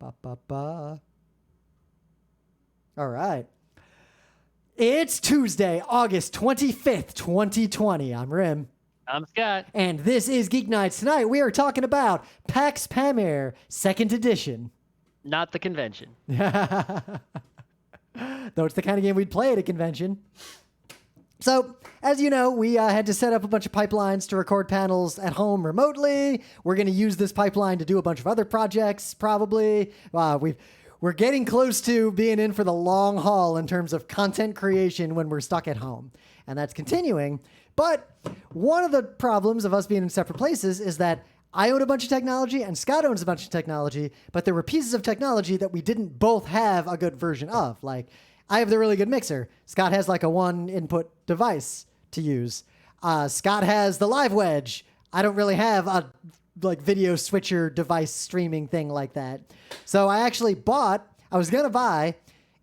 Ba, ba, ba. All right. It's Tuesday, August 25th, 2020. I'm Rim. I'm Scott. And this is Geek Nights. Tonight we are talking about Pax Pamir, 2nd edition. Not the convention. Though it's the kind of game we'd play at a convention. So, as you know, we had to set up a bunch of pipelines to record panels at home remotely. We're going to use this pipeline to do a bunch of other projects, probably. We're getting close to being in for the long haul in terms of content creation when we're stuck at home. And that's continuing. But one of the problems of us being in separate places is that I own a bunch of technology and Scott owns a bunch of technology, but there were pieces of technology that we didn't both have a good version of. Like, I have the really good mixer. Scott has like a one input device to use. Scott has the live wedge. I don't really have a like video switcher device streaming thing like that. So I actually I was going to buy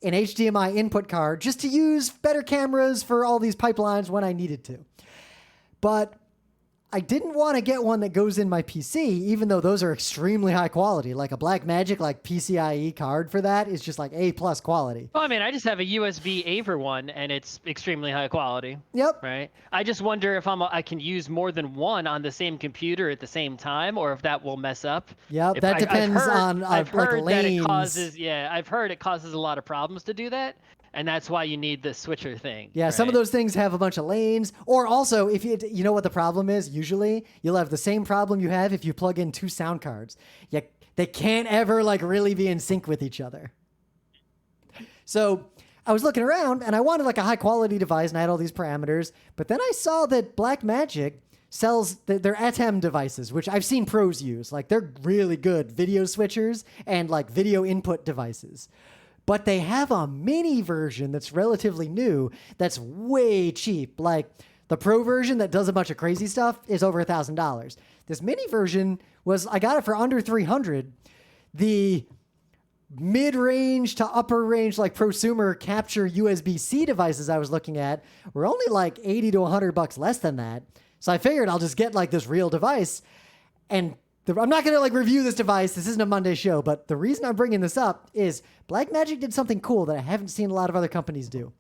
an HDMI input card just to use better cameras for all these pipelines when I needed to. But I didn't want to get one that goes in my PC, even though those are extremely high quality. Like a Blackmagic, like PCIe card for that is just like A+ quality. Well, I mean, I just have a USB AVer one, and it's extremely high quality. Yep. Right. I just wonder if I can use more than one on the same computer at the same time, or if that will mess up. Yep. That depends on I've heard lanes. that it causes. Yeah, I've heard it causes a lot of problems to do that. And that's why you need the switcher thing. Yeah, right? Some of those things have a bunch of lanes. Or also, if you know what the problem is, usually you'll have the same problem you have if you plug in two sound cards. They can't ever like really be in sync with each other. So I was looking around and I wanted like a high quality device and I had all these parameters. But then I saw that Blackmagic sells their ATEM devices, which I've seen pros use. Like they're really good video switchers and like video input devices. But they have a mini version that's relatively new that's way cheap. Like the pro version that does a bunch of crazy stuff is over $1,000. This mini version I got it for under $300. The mid-range to upper range, like prosumer capture USB-C devices I was looking at were only like $80 to $100 less than that. So I figured I'll just get like this real device. And I'm not going to like review this device. This isn't a Monday show, but the reason I'm bringing this up is Blackmagic did something cool that I haven't seen a lot of other companies do.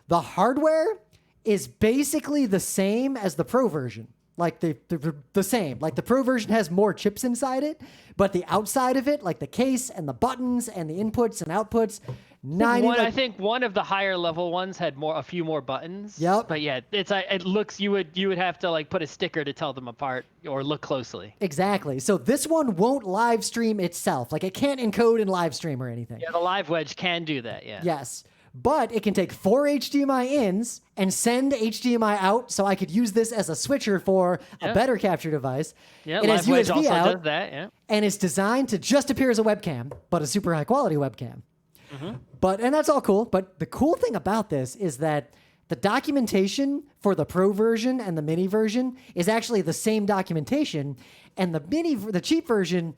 The hardware is basically the same as the Pro version. Like the same. Like the Pro version has more chips inside it, but the outside of it, like the case and the buttons and the inputs and outputs, I think one of the higher level ones had a few more buttons. Yep. But yeah, it looks you would have to like put a sticker to tell them apart or look closely. Exactly. So this one won't live stream itself. Like it can't encode and live stream or anything. Yeah, the live wedge can do that. Yeah. Yes. But it can take 4 HDMI ins and send HDMI out, so I could use this as a switcher for a better capture device. Yeah, it has live wedge USB also out, does that. Yeah. And it's designed to just appear as a webcam, but a super high quality webcam. Mm-hmm. And that's all cool. But the cool thing about this is that the documentation for the Pro version and the mini version is actually the same documentation, and the cheap version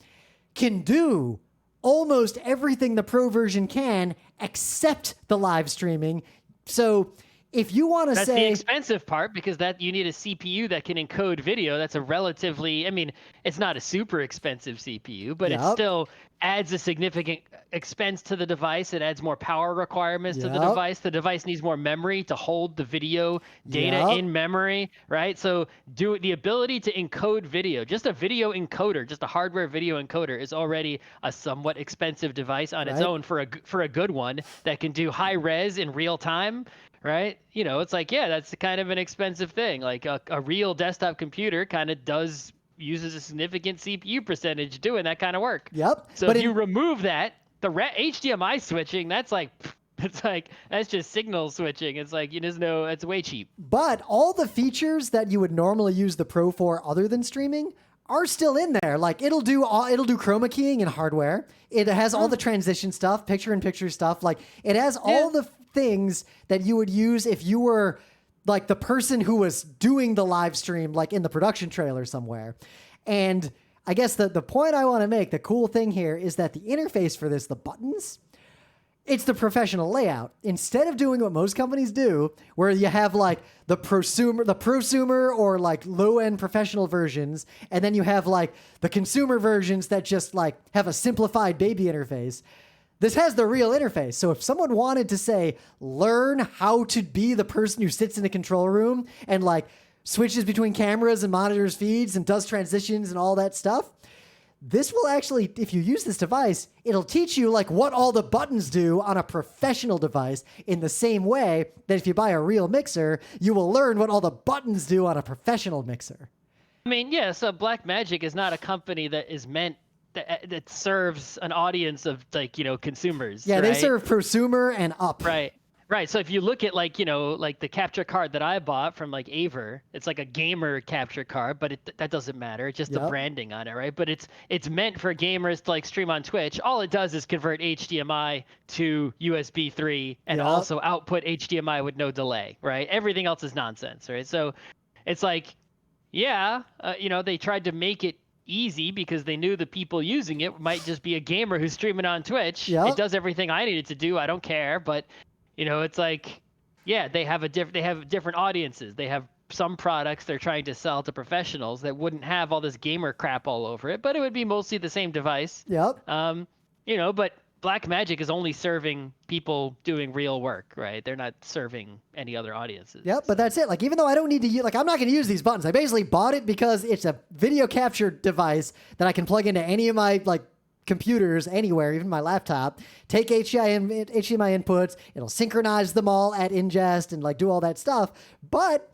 can do almost everything the Pro version can except the live streaming. So if you want to say... That's the expensive part, because you need a CPU that can encode video. That's a relatively... I mean, it's not a super expensive CPU, but it still adds a significant expense to the device. It adds more power requirements to the device. The device needs more memory to hold the video data in memory, right? So the ability to encode video, just a video encoder, just a hardware video encoder is already a somewhat expensive device on its own for a good one that can do high res in real time. Right? You know, it's like, yeah, that's kind of an expensive thing. Like a real desktop computer kind of uses a significant CPU percentage doing that kind of work. Yep. So if you remove that, the HDMI switching, that's just signal switching. It's like, it's way cheap. But all the features that you would normally use the Pro for other than streaming are still in there. Like it'll do chroma keying in hardware. It has all the transition stuff, picture-in-picture stuff. Like it has all the things that you would use if you were like the person who was doing the live stream, like in the production trailer somewhere. And I guess the point I want to make, the cool thing here is that the interface for this, the buttons, It's the professional layout. Instead of doing what most companies do, where you have like the prosumer or like low-end professional versions, and then you have like the consumer versions that just like have a simplified baby interface. This has the real interface. So if someone wanted to say, learn how to be the person who sits in the control room and like switches between cameras and monitors feeds and does transitions and all that stuff, this will actually, if you use this device, it'll teach you like what all the buttons do on a professional device in the same way that if you buy a real mixer, you will learn what all the buttons do on a professional mixer. I mean, yeah, so Blackmagic is not a company that is meant that serves an audience of like, consumers. Yeah, right? they serve prosumer and up. Right. Right. So if you look at like, like the capture card that I bought from like Aver, it's like a gamer capture card, but that doesn't matter. It's just the branding on it, right? But it's meant for gamers to like stream on Twitch. All it does is convert HDMI to USB 3 and also output HDMI with no delay, right? Everything else is nonsense, right? So it's like, they tried to make it easy because they knew the people using it might just be a gamer who's streaming on Twitch. It does everything I need it to do. I don't care, but it's like, they have different audiences. They have some products they're trying to sell to professionals that wouldn't have all this gamer crap all over it, but it would be mostly the same device. Yep. But Blackmagic is only serving people doing real work, right? They're not serving any other audiences. Yep, but that's it. Like, even though I don't need to use, like, I'm not going to use these buttons. I basically bought it because it's a video capture device that I can plug into any of my, like, computers anywhere, even my laptop, take HDMI inputs, it'll synchronize them all at ingest and like do all that stuff. But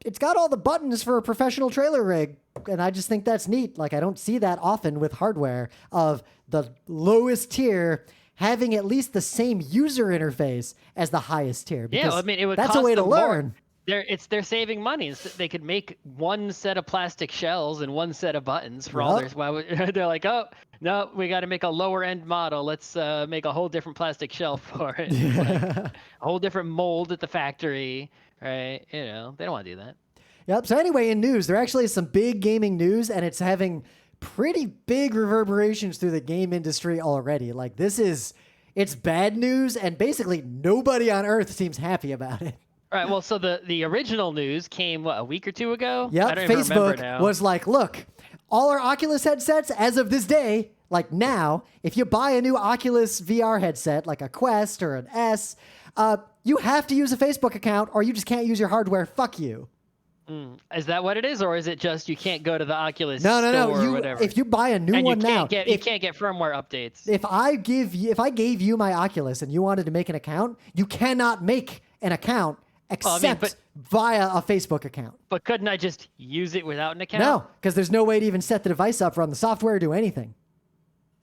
it's got all the buttons for a professional trailer rig. And I just think that's neat. Like, I don't see that often with hardware of the lowest tier having at least the same user interface as the highest tier. Yeah, I mean, it would that's cost a way to them learn. More. They're saving money. They could make one set of plastic shells and one set of buttons for all theirs. Why would they're like, oh no, we got to make a lower end model. Let's make a whole different plastic shell for it. Like a whole different mold at the factory, right? They don't want to do that. Yep. So anyway, in news, there actually is some big gaming news, and it's having pretty big reverberations through the game industry already. Like, it's bad news, and basically nobody on Earth seems happy about it. All right. Well, so the original news came a week or two ago. Yep. I don't even remember now. Facebook was like, look, all our Oculus headsets as of this day, like now, if you buy a new Oculus VR headset, like a Quest or an S, you have to use a Facebook account or you just can't use your hardware. Fuck you. Is that what it is, or is it just you can't go to the Oculus store or whatever? If you buy a new one now, you can't get firmware updates. If I gave you my Oculus and you wanted to make an account, you cannot make an account except via a Facebook account. But couldn't I just use it without an account? No, because there's no way to even set the device up, run the software, or do anything.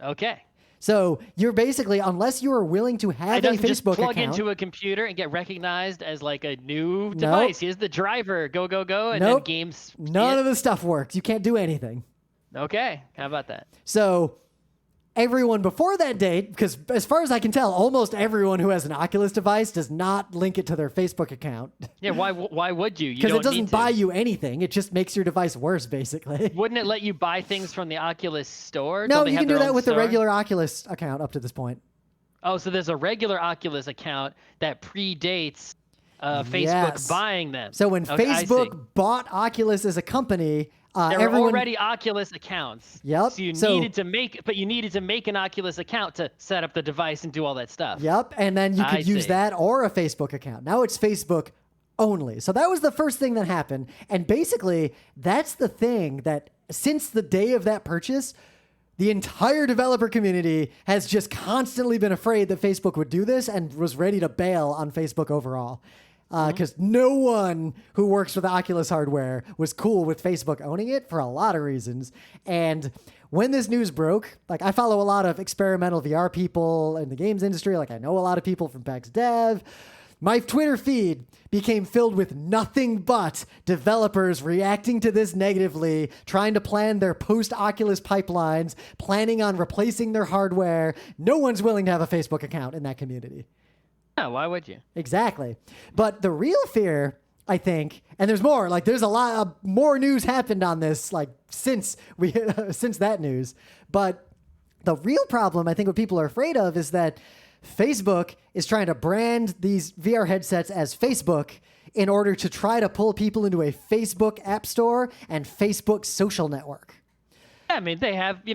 Okay. So you're basically, unless you are willing to have a Facebook just plug account, into a computer and get recognized as like a new device. Here's the driver. Go, and then games. None of the stuff works. You can't do anything. Okay. How about that? So everyone before that date, because as far as I can tell, almost everyone who has an Oculus device does not link it to their Facebook account. Yeah, why would you? Because it doesn't buy you anything. It just makes your device worse, basically. Wouldn't it let you buy things from the Oculus store? No, you can do that with the regular Oculus account up to this point. Oh, so there's a regular Oculus account that predates Facebook buying them. So when Facebook bought Oculus as a company, there were already Oculus accounts. Yep. So you needed to make an Oculus account to set up the device and do all that stuff. Yep. And then you could use that or a Facebook account. Now it's Facebook only. So that was the first thing that happened. And basically, that's the thing that since the day of that purchase, the entire developer community has just constantly been afraid that Facebook would do this and was ready to bail on Facebook overall. Because no one who works with Oculus hardware was cool with Facebook owning it for a lot of reasons. And when this news broke, like, I follow a lot of experimental VR people in the games industry. Like, I know a lot of people from PAX Dev. My Twitter feed became filled with nothing but developers reacting to this negatively, trying to plan their post-Oculus pipelines, planning on replacing their hardware. No one's willing to have a Facebook account in that community. No, why would you? Exactly. But the real fear, I think, and there's more, like, there's a lot of more news happened on this, like, since that news. But the real problem, I think, what people are afraid of is that Facebook is trying to brand these VR headsets as Facebook in order to try to pull people into a Facebook app store and Facebook social network. Yeah, I mean, they have, the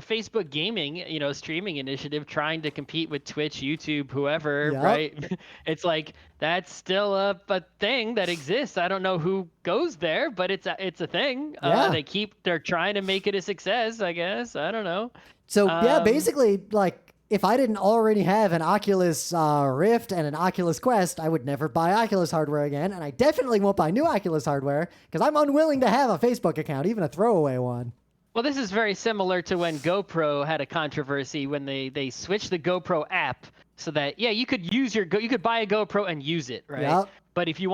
Facebook gaming, streaming initiative trying to compete with Twitch, YouTube, whoever, Yep. right? It's like, that's still a thing that exists. I don't know who goes there, but it's a thing. Yeah. They're trying to make it a success, I guess. I don't know. So yeah, basically, like, if I didn't already have an Oculus Rift and an Oculus Quest, I would never buy Oculus hardware again, and I definitely won't buy new Oculus hardware because I'm unwilling to have a Facebook account, even a throwaway one. Well, this is very similar to when GoPro had a controversy when they switched the GoPro app so that, yeah, you could use you could buy a GoPro and use it, right? Yep. But if you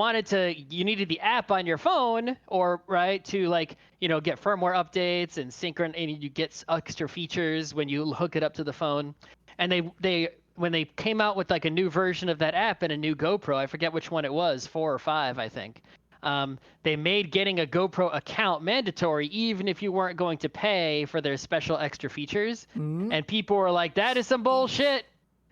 you needed the app on your phone or, right, to like, get firmware updates and and you get extra features when you hook it up to the phone. And when they came out with like a new version of that app and a new GoPro, I forget which one it was, 4 or 5, I think. They made getting a GoPro account mandatory, even if you weren't going to pay for their special extra features. Mm-hmm. And people were like, that is some bullshit.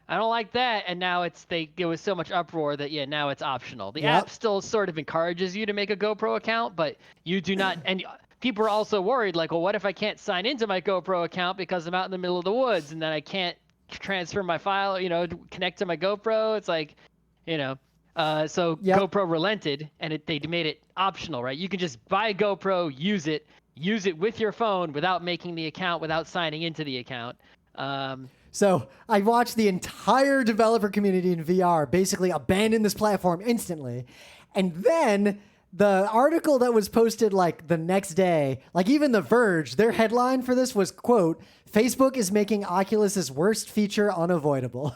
I don't like that. And now it was so much uproar that, yeah, now it's optional. The app still sort of encourages you to make a GoPro account, but you do not. And people are also worried, like, well, what if I can't sign into my GoPro account because I'm out in the middle of the woods and then I can't transfer my file, connect to my GoPro? It's like, so GoPro relented and they made it optional, right? You can just buy a GoPro, use it with your phone without making the account, without signing into the account. So I watched the entire developer community in VR basically abandon this platform instantly. And then the article that was posted like the next day, like even The Verge, their headline for this was, quote, Facebook is making Oculus's worst feature unavoidable.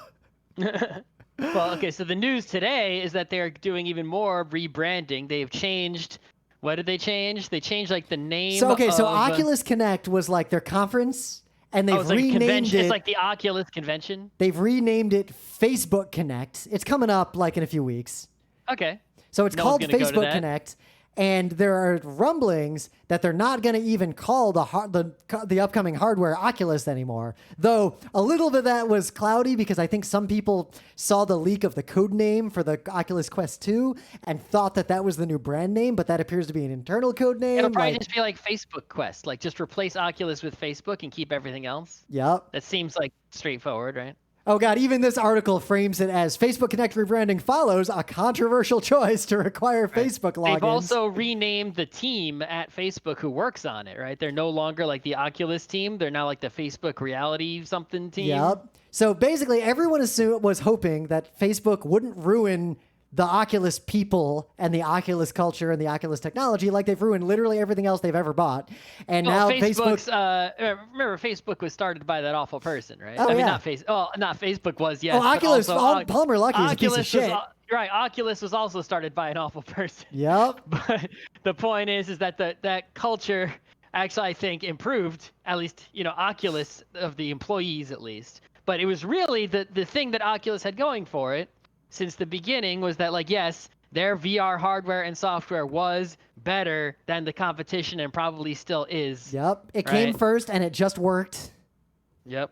Well, okay, so the news today is that they're doing even more rebranding. They've changed. What did they change? They changed like the name. So Oculus Connect was like their conference, and they've renamed it. It's like the Oculus convention. They've renamed it Facebook Connect. It's coming up like in a few weeks. Okay. So it's called Facebook Connect, and there are rumblings that they're not going to even call the upcoming hardware Oculus anymore. Though a little bit of that was cloudy because I think some people saw the leak of the code name for the Oculus Quest 2 and thought that was the new brand name, but that appears to be an internal code name. It'll probably just be like Facebook Quest, like just replace Oculus with Facebook and keep everything else. Yep. That seems like straightforward, right? Oh, God, even this article frames it as Facebook Connect rebranding follows a controversial choice to require Facebook logins. They've also renamed the team at Facebook who works on it, right? They're no longer like the Oculus team. They're now like the Facebook reality something team. Yep. So basically, everyone was hoping that Facebook wouldn't ruin the Oculus people and the Oculus culture and the Oculus technology like they've ruined literally everything else they've ever bought. And now Facebook... remember, Facebook was started by that awful person, right? Oh, not Facebook was, yes. Oh, Oculus, Palmer Luckey is a piece of shit. Right, Oculus was also started by an awful person. Yep. But the point is that that culture actually, I think, improved, at least, Oculus, of the employees at least. But it was really the thing that Oculus had going for it since the beginning was that, like, yes, their VR hardware and software was better than the competition and probably still is. Yep. It came first and it just worked. Yep.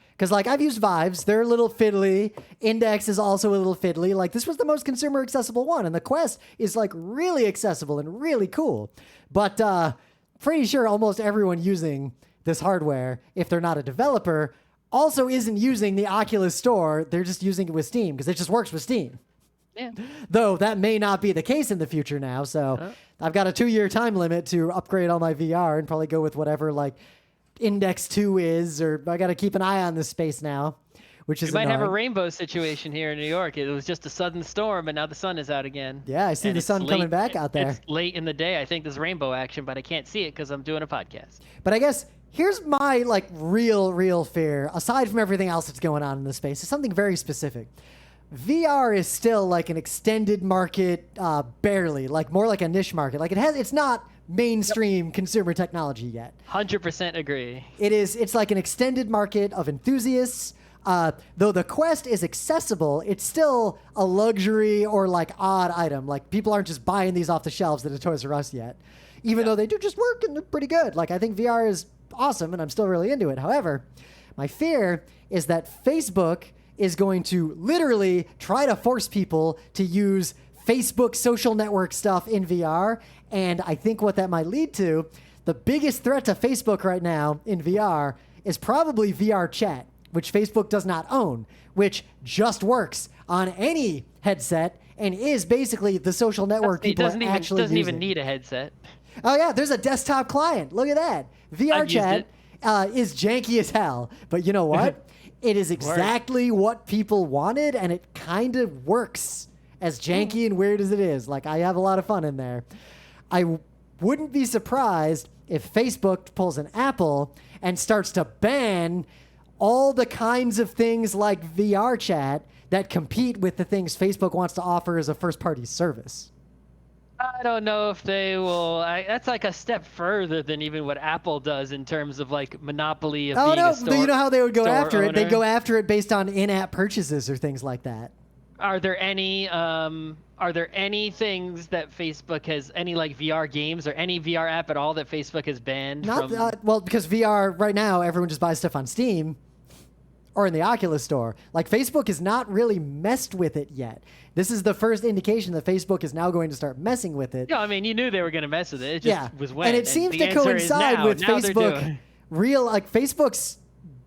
Because, like, I've used Vives. They're a little fiddly. Index is also a little fiddly. Like, this was the most consumer accessible one. And the Quest is, like, really accessible and really cool. But pretty sure almost everyone using this hardware, if they're not a developer, also isn't using the Oculus Store. They're just using it with Steam because it just works with Steam. Yeah. Though that may not be the case in the future now. So I've got a 2-year time limit to upgrade all my VR and probably go with whatever like Index 2 is, or I got to keep an eye on this space now, which is annoying. Might have a rainbow situation here in New York. It was just a sudden storm and now the sun is out again. Yeah, I see the sun coming back out there. It's late in the day. I think there's rainbow action, but I can't see it because I'm doing a podcast. But I guess here's my like real fear, aside from everything else that's going on in this space, is something very specific. VR is still like an extended market, barely, like more like a niche market. Like it's not mainstream consumer technology yet. 100% agree. It's like an extended market of enthusiasts. Though the Quest is accessible, it's still a luxury or like odd item. Like people aren't just buying these off the shelves at a Toys R Us yet, even though they do just work and they're pretty good. Like I think VR is awesome and I'm still really into it. However, my fear is that Facebook is going to literally try to force people to use Facebook social network stuff in VR. And I think what that might lead to, the biggest threat to Facebook right now in VR is probably VR chat, which Facebook does not own, which just works on any headset and is basically the social network people are actually doesn't using. even need a headset. Oh yeah, there's a desktop client. Look at that. VR chat is janky as hell, but you know what? It is exactly what people wanted, and it kind of works. As janky and weird as it is, like I have a lot of fun in there. I wouldn't be surprised if Facebook pulls an Apple and starts to ban all the kinds of things like VR chat that compete with the things Facebook wants to offer as a first-party service. I don't know if they will. That's like a step further than even what Apple does in terms of like monopoly of being a store. You know how they would go after owner? it? They'd go after it based on in-app purchases or things like that. Are there any things that Facebook has, any like VR games or any VR app at all that Facebook has banned? Well, because VR right now, everyone just buys stuff on Steam or in the Oculus store. Like Facebook has not really messed with it yet. This is the first indication that Facebook is now going to start messing with it. Yeah, I mean, you knew they were going to mess with it. It just was when. And it seems to coincide with Facebook. Facebook's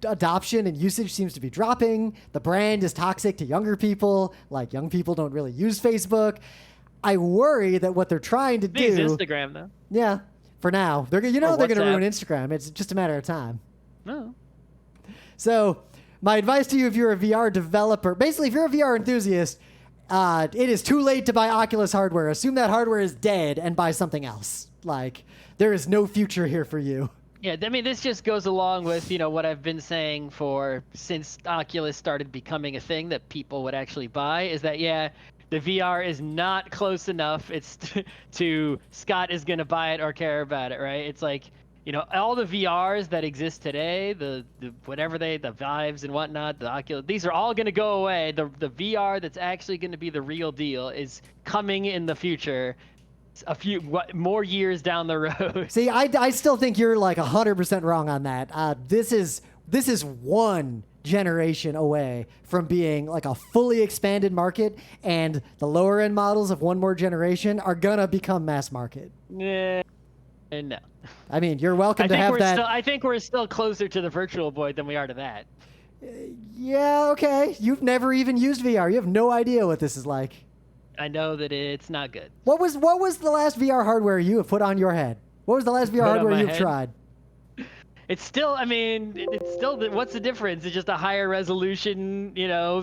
adoption and usage seems to be dropping. The brand is toxic to younger people. Like young people don't really use Facebook. I worry that what they're trying to do. It's Instagram though. Yeah, for now they're going to ruin Instagram. It's just a matter of time. No. So my advice to you, if you're a VR developer, basically if you're a VR enthusiast, it is too late to buy Oculus hardware. Assume that hardware is dead and buy something else. Like there is no future here for you. Yeah, I mean, this just goes along with, what I've been saying since Oculus started becoming a thing that people would actually buy, is that, the VR is not close enough. It's to Scott is going to buy it or care about it, right? It's like, all the VRs that exist today, the Vives and whatnot, the Oculus, these are all going to go away. The VR that's actually going to be the real deal is coming in the future. A few more years down the road. See, I still think you're like 100% wrong on that. This is one generation away from being like a fully expanded market, and the lower end models of one more generation are gonna become mass market. No. I mean, you're welcome to have that. I think we're still closer to the Virtual Boy than we are to that. Yeah, okay. You've never even used VR. You have no idea what this is like. I know that it's not good. What was the last VR hardware you have put on your head? What was the last VR hardware you've tried? It's still, what's the difference? It's just a higher resolution,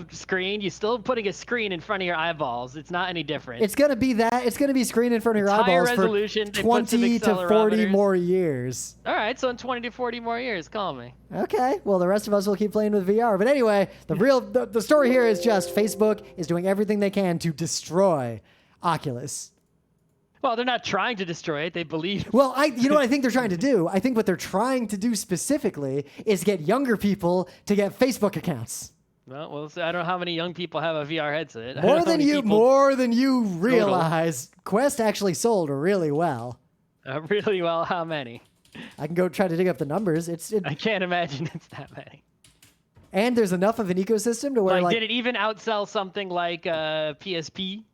screen. You're still putting a screen in front of your eyeballs. It's not any different. It's going to be that. It's going to be screen in front of your eyeballs for 20 to 40 more years. All right, so in 20 to 40 more years, call me. Okay, well, the rest of us will keep playing with VR. But anyway, the story here is just Facebook is doing everything they can to destroy Oculus. Well, they're not trying to destroy it. They believe. Well, you know what I think they're trying to do? I think what they're trying to do specifically is get younger people to get Facebook accounts. Well, I don't know how many young people have a VR headset. More than you realize. Quest actually sold really well. Really well? How many? I can go try to dig up the numbers. I can't imagine it's that many. And there's enough of an ecosystem to where did it even outsell something like PSP?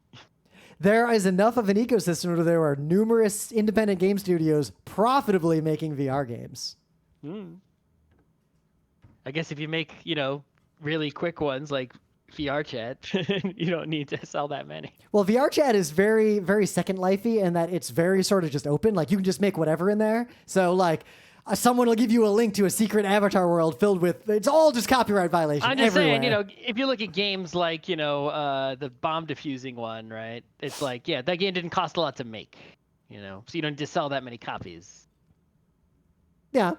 There is enough of an ecosystem where there are numerous independent game studios profitably making VR games. I guess if you make, really quick ones like VR chat, you don't need to sell that many. Well, VR chat is very, very Second Life-y in that it's very sort of just open. Like you can just make whatever in there. So like someone will give you a link to a secret avatar world filled with, it's all just copyright violation I'm just everywhere. saying, if you look at games like, the bomb defusing one, right? It's like, that game didn't cost a lot to make, so you don't just sell that many copies. Yeah.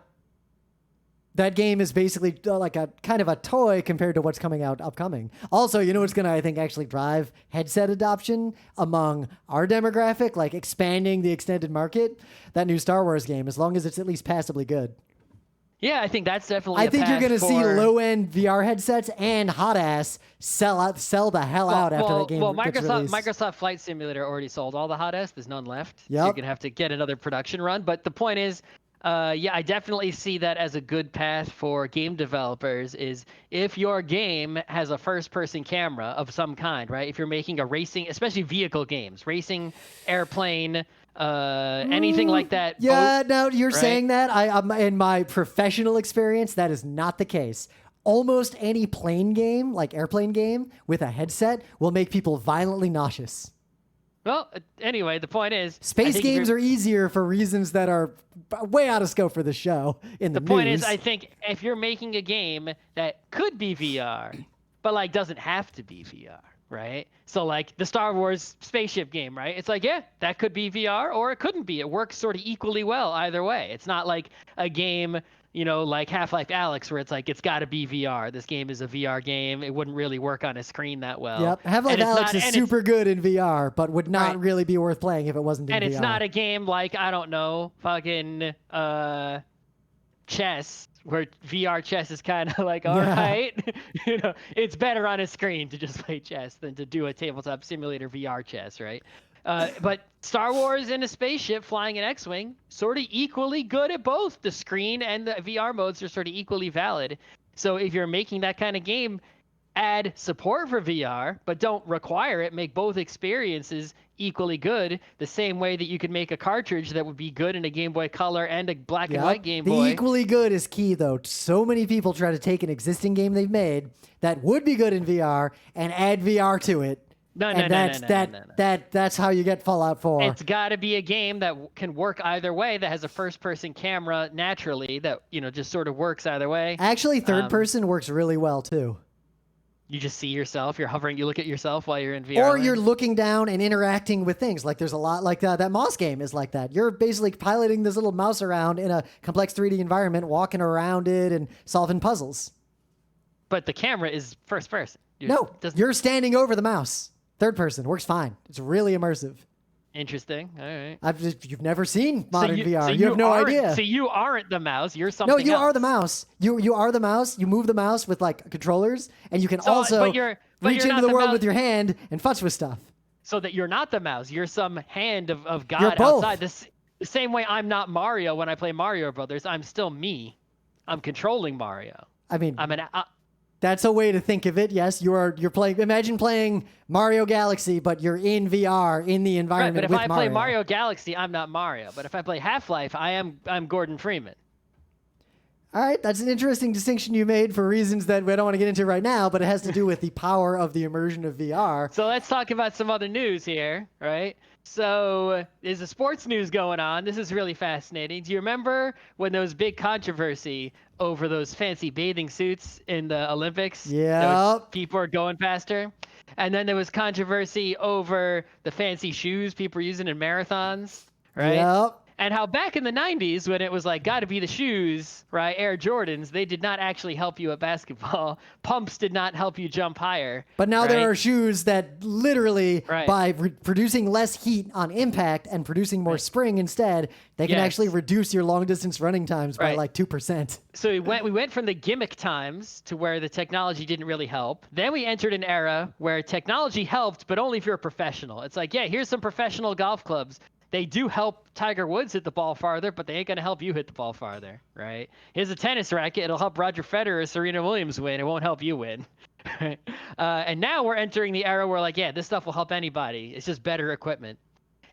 That game is basically like a kind of a toy compared to what's coming out upcoming. Also, what's going to, I think, actually drive headset adoption among our demographic, like expanding the extended market? That new Star Wars game, as long as it's at least passably good. Yeah, I think that's definitely I think you're going to see low-end VR headsets and hot ass sell the hell out after that game gets released. Microsoft Flight Simulator already sold all the hot ass. There's none left. Yep. So you're going to have to get another production run. But the point is, Yeah, I definitely see that as a good path for game developers is if your game has a first-person camera of some kind, right? If you're making a racing, especially vehicle games, racing, airplane, anything like that, Yeah, boat, now you're right? saying that. In my professional experience, that is not the case. Almost any plane game, like airplane game, with a headset will make people violently nauseous. Well, anyway, the point is, I Space think if games you're are easier for reasons that are way out of scope for the show in the the point is, news. I think if you're making a game that could be VR, but like doesn't have to be VR, right? So like the Star Wars spaceship game, right? It's like, yeah, that could be VR or it couldn't be. It works sort of equally well either way. It's not like a game, like Half-Life Alyx where it's like it's got to be VR. This game is a VR game. It wouldn't really work on a screen that well. Yep, Half-Life And it's Alyx not- is and super good in VR, but would not Right. really be worth playing if it wasn't in and VR. it's not a game like, I don't know, fucking chess, where VR chess is kind of like, all right, it's better on a screen to just play chess than to do a tabletop simulator VR chess, right? But Star Wars in a spaceship flying an X-wing, sort of equally good at both. The screen and the VR modes are sort of equally valid. So if you're making that kind of game, add support for VR, but don't require it. Make both experiences equally good, the same way that you could make a cartridge that would be good in a Game Boy Color and a black and white Game The Boy. equally good is key, though. So many people try to take an existing game they've made that would be good in VR and add VR to it. No. That's how you get Fallout 4. It's got to be a game that can work either way, that has a first-person camera naturally, that just sort of works either way. Actually, third person works really well too. You just see yourself. You're hovering. You look at yourself while you're in VR. Or you're looking down and interacting with things. Like there's a lot like that Moss game is like that. You're basically piloting this little mouse around in a complex 3D environment, walking around it and solving puzzles. But the camera is first person. You're standing over the mouse. Third person works fine. It's really immersive. Interesting. All right. You've never seen modern VR. So you have no idea. So you aren't the mouse. You're something. No, you else. are the mouse. You are the mouse. You move the mouse with like controllers, and you can So, also but you're reach not into the world mouse, with your hand and futz with stuff. So that you're not the mouse. You're some hand of God You're both. outside. The same way I'm not Mario when I play Mario Brothers. I'm still me. I'm controlling Mario. I mean, I'm an. that's a way to think of it. Yes, you're playing. Imagine playing Mario Galaxy, but you're in VR in the Right, environment but if with I Mario. play Mario Galaxy, I'm not Mario. But if I play Half-Life, I'm Gordon Freeman. All right, that's an interesting distinction you made for reasons that we don't want to get into right now, but it has to do with the power of the immersion of VR. So let's talk about some other news here, right? So there's a sports news going on. This is really fascinating. Do you remember when there was big controversy over those fancy bathing suits in the Olympics? Yep. People are going faster. And then there was controversy over the fancy shoes people were using in marathons, right? Yep. And how back in the 90s, when it was like, gotta be the shoes, right? Air Jordans, they did not actually help you at basketball. Pumps did not help you jump higher. But now right? there are shoes that literally, Right. by producing less heat on impact and producing more spring instead, they can Yes. actually reduce your long distance running times by Right. like 2%. So we went from the gimmick times to where the technology didn't really help. Then we entered an era where technology helped, but only if you're a professional. It's like, yeah, here's some professional golf clubs. They do help Tiger Woods hit the ball farther, but they ain't going to help you hit the ball farther, right? Here's a tennis racket. It'll help Roger Federer or Serena Williams win. It won't help you win. And now we're entering the era where, like, yeah, this stuff will help anybody. It's just better equipment.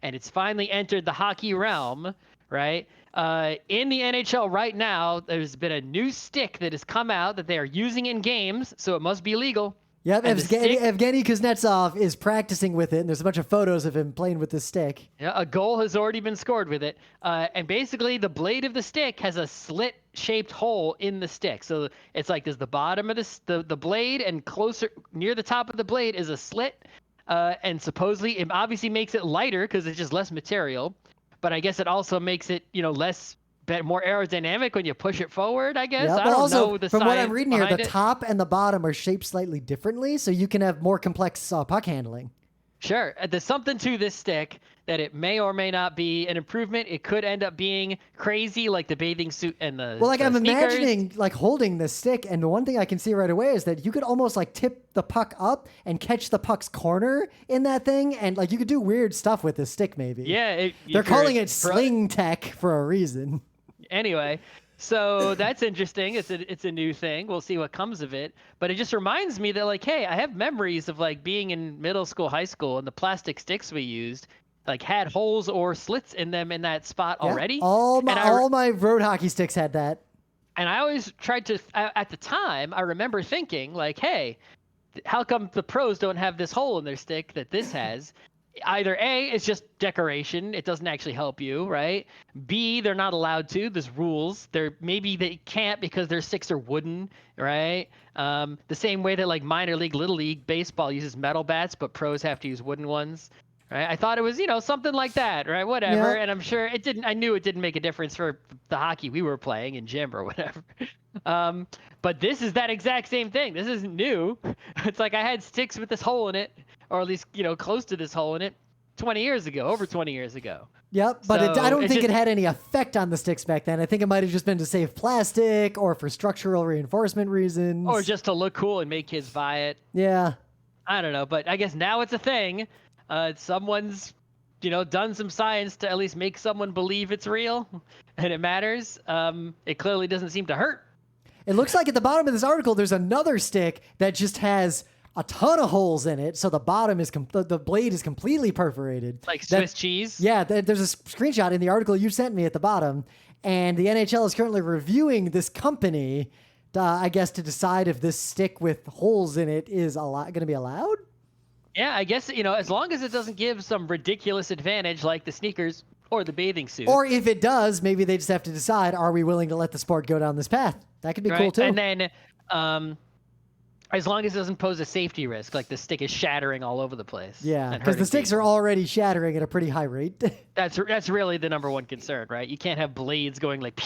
And it's finally entered the hockey realm, right? In the NHL right now, there's been a new stick that has come out that they are using in games, so it must be legal. Yep, And the stick- Evgeny Kuznetsov is practicing with it, and there's a bunch of photos of him playing with this stick. Yeah, a goal has already been scored with it. And basically, the blade of the stick has a slit-shaped hole in the stick. So it's like there's the bottom of the blade, and closer near the top of the blade is a slit. And supposedly, it obviously makes it lighter because it's just less material. But I guess it also makes it, more aerodynamic when you push it forward, I guess. Yeah, I but don't also, know the from what I'm science reading here, the behind it. top and the bottom are shaped slightly differently, so you can have more complex puck handling. Sure. There's something to this stick that it may or may not be an improvement. It could end up being crazy, like the bathing suit and the Well, like the I'm sneakers. imagining like holding this stick, and the one thing I can see right away is that you could almost like tip the puck up and catch the puck's corner in that thing, and like you could do weird stuff with this stick maybe. Yeah. They're calling it sling tech for a reason. Anyway, so that's interesting. It's a new thing. We'll see what comes of it. But it just reminds me that like, hey, I have memories of like being in middle school, high school, and the plastic sticks we used like had holes or slits in them in that spot already. All my road hockey sticks had that. And I always tried to, at the time, I remember thinking like, hey, how come the pros don't have this hole in their stick that this has? Either A, it's just decoration. It doesn't actually help you, right? B, they're not allowed to. There's rules. Maybe they can't because their sticks are wooden, right? The same way that like minor league, little league baseball uses metal bats, but pros have to use wooden ones, right? I thought it was, something like that, right? Whatever. Yeah. And I'm sure it didn't. I knew it didn't make a difference for the hockey we were playing in gym or whatever. But this is that exact same thing. This isn't new. It's like I had sticks with this hole in it, or at least close to this hole in it, over 20 years ago. Yep, but I don't think it had any effect on the sticks back then. I think it might have just been to save plastic or for structural reinforcement reasons. Or just to look cool and make kids buy it. Yeah. I don't know, but I guess now it's a thing. Someone's, done some science to at least make someone believe it's real and it matters. It clearly doesn't seem to hurt. It looks like at the bottom of this article, there's another stick that just has a ton of holes in it, so the bottom is the blade is completely perforated, like Swiss cheese. Yeah, there's a screenshot in the article you sent me at the bottom, and the NHL is currently reviewing this company, I guess, to decide if this stick with holes in it is going to be allowed. Yeah, I guess as long as it doesn't give some ridiculous advantage like the sneakers or the bathing suit, or if it does, maybe they just have to decide: are we willing to let the sport go down this path? That could be cool too. And then, as long as it doesn't pose a safety risk, like the stick is shattering all over the place. Yeah, because the sticks are already shattering at a pretty high rate. That's really the number one concern, right? You can't have blades going like,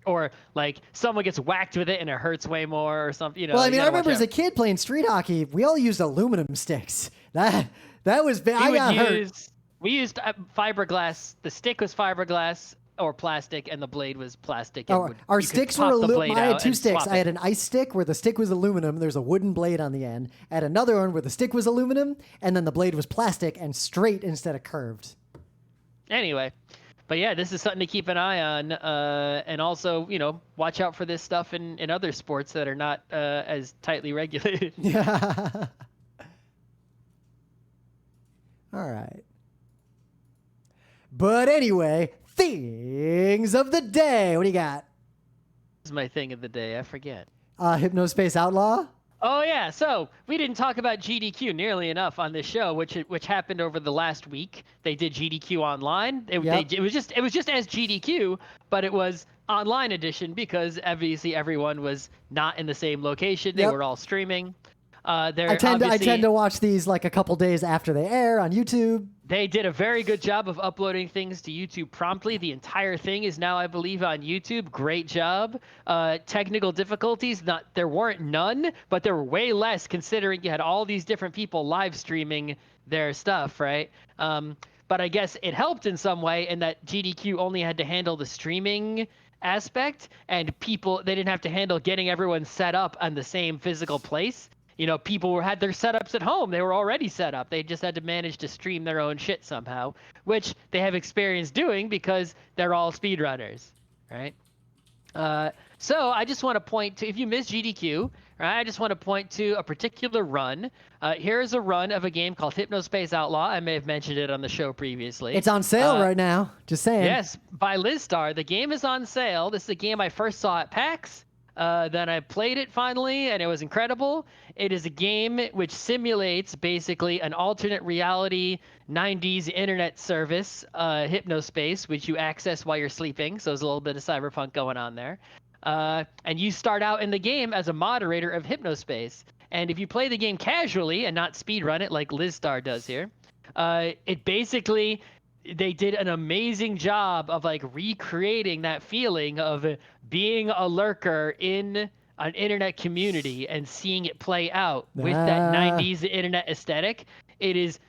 or like someone gets whacked with it and it hurts way more or something. Well, I mean, I remember as a kid playing street hockey, we all used aluminum sticks. That was bad. I got hurt. We used fiberglass. The stick was fiberglass or plastic, and the blade was plastic. Our sticks were aluminum. I had two sticks. I had an ice stick where the stick was aluminum. There's a wooden blade on the end. I had another one where the stick was aluminum, and then the blade was plastic and straight instead of curved. Anyway, but yeah, this is something to keep an eye on, and also, watch out for this stuff in other sports that are not as tightly regulated. Yeah. All right. But anyway, things of the day. What do you got? This is my thing of the day. I forget. Hypnospace Outlaw? Oh, yeah. So we didn't talk about GDQ nearly enough on this show, which happened over the last week. They did GDQ online. It was just as GDQ, but it was online edition because obviously everyone was not in the same location. They were all streaming. I tend to watch these like a couple days after they air on YouTube. They did a very good job of uploading things to YouTube promptly. The entire thing is now, I believe, on YouTube. Great job. Technical difficulties, there weren't none, but there were way less considering you had all these different people live streaming their stuff, right? But I guess it helped in some way in that GDQ only had to handle the streaming aspect, and they didn't have to handle getting everyone set up on the same physical place. People had their setups at home. They were already set up. They just had to manage to stream their own shit somehow, which they have experience doing because they're all speedrunners, right? So I just want to point to, if you miss GDQ, right, I just want to point to a particular run. Here's a run of a game called Hypnospace Outlaw. I may have mentioned it on the show previously. It's on sale right now. Just saying. Yes, by Lizstar. The game is on sale. This is a game I first saw at PAX. Then I played it finally, and it was incredible. It is a game which simulates basically an alternate reality 90s internet service, Hypnospace, which you access while you're sleeping. So there's a little bit of cyberpunk going on there. And you start out in the game as a moderator of Hypnospace. And if you play the game casually and not speedrun it like Lizstar does here, it basically... They did an amazing job of like recreating that feeling of being a lurker in an internet community and seeing it play out with that 90s internet aesthetic. It is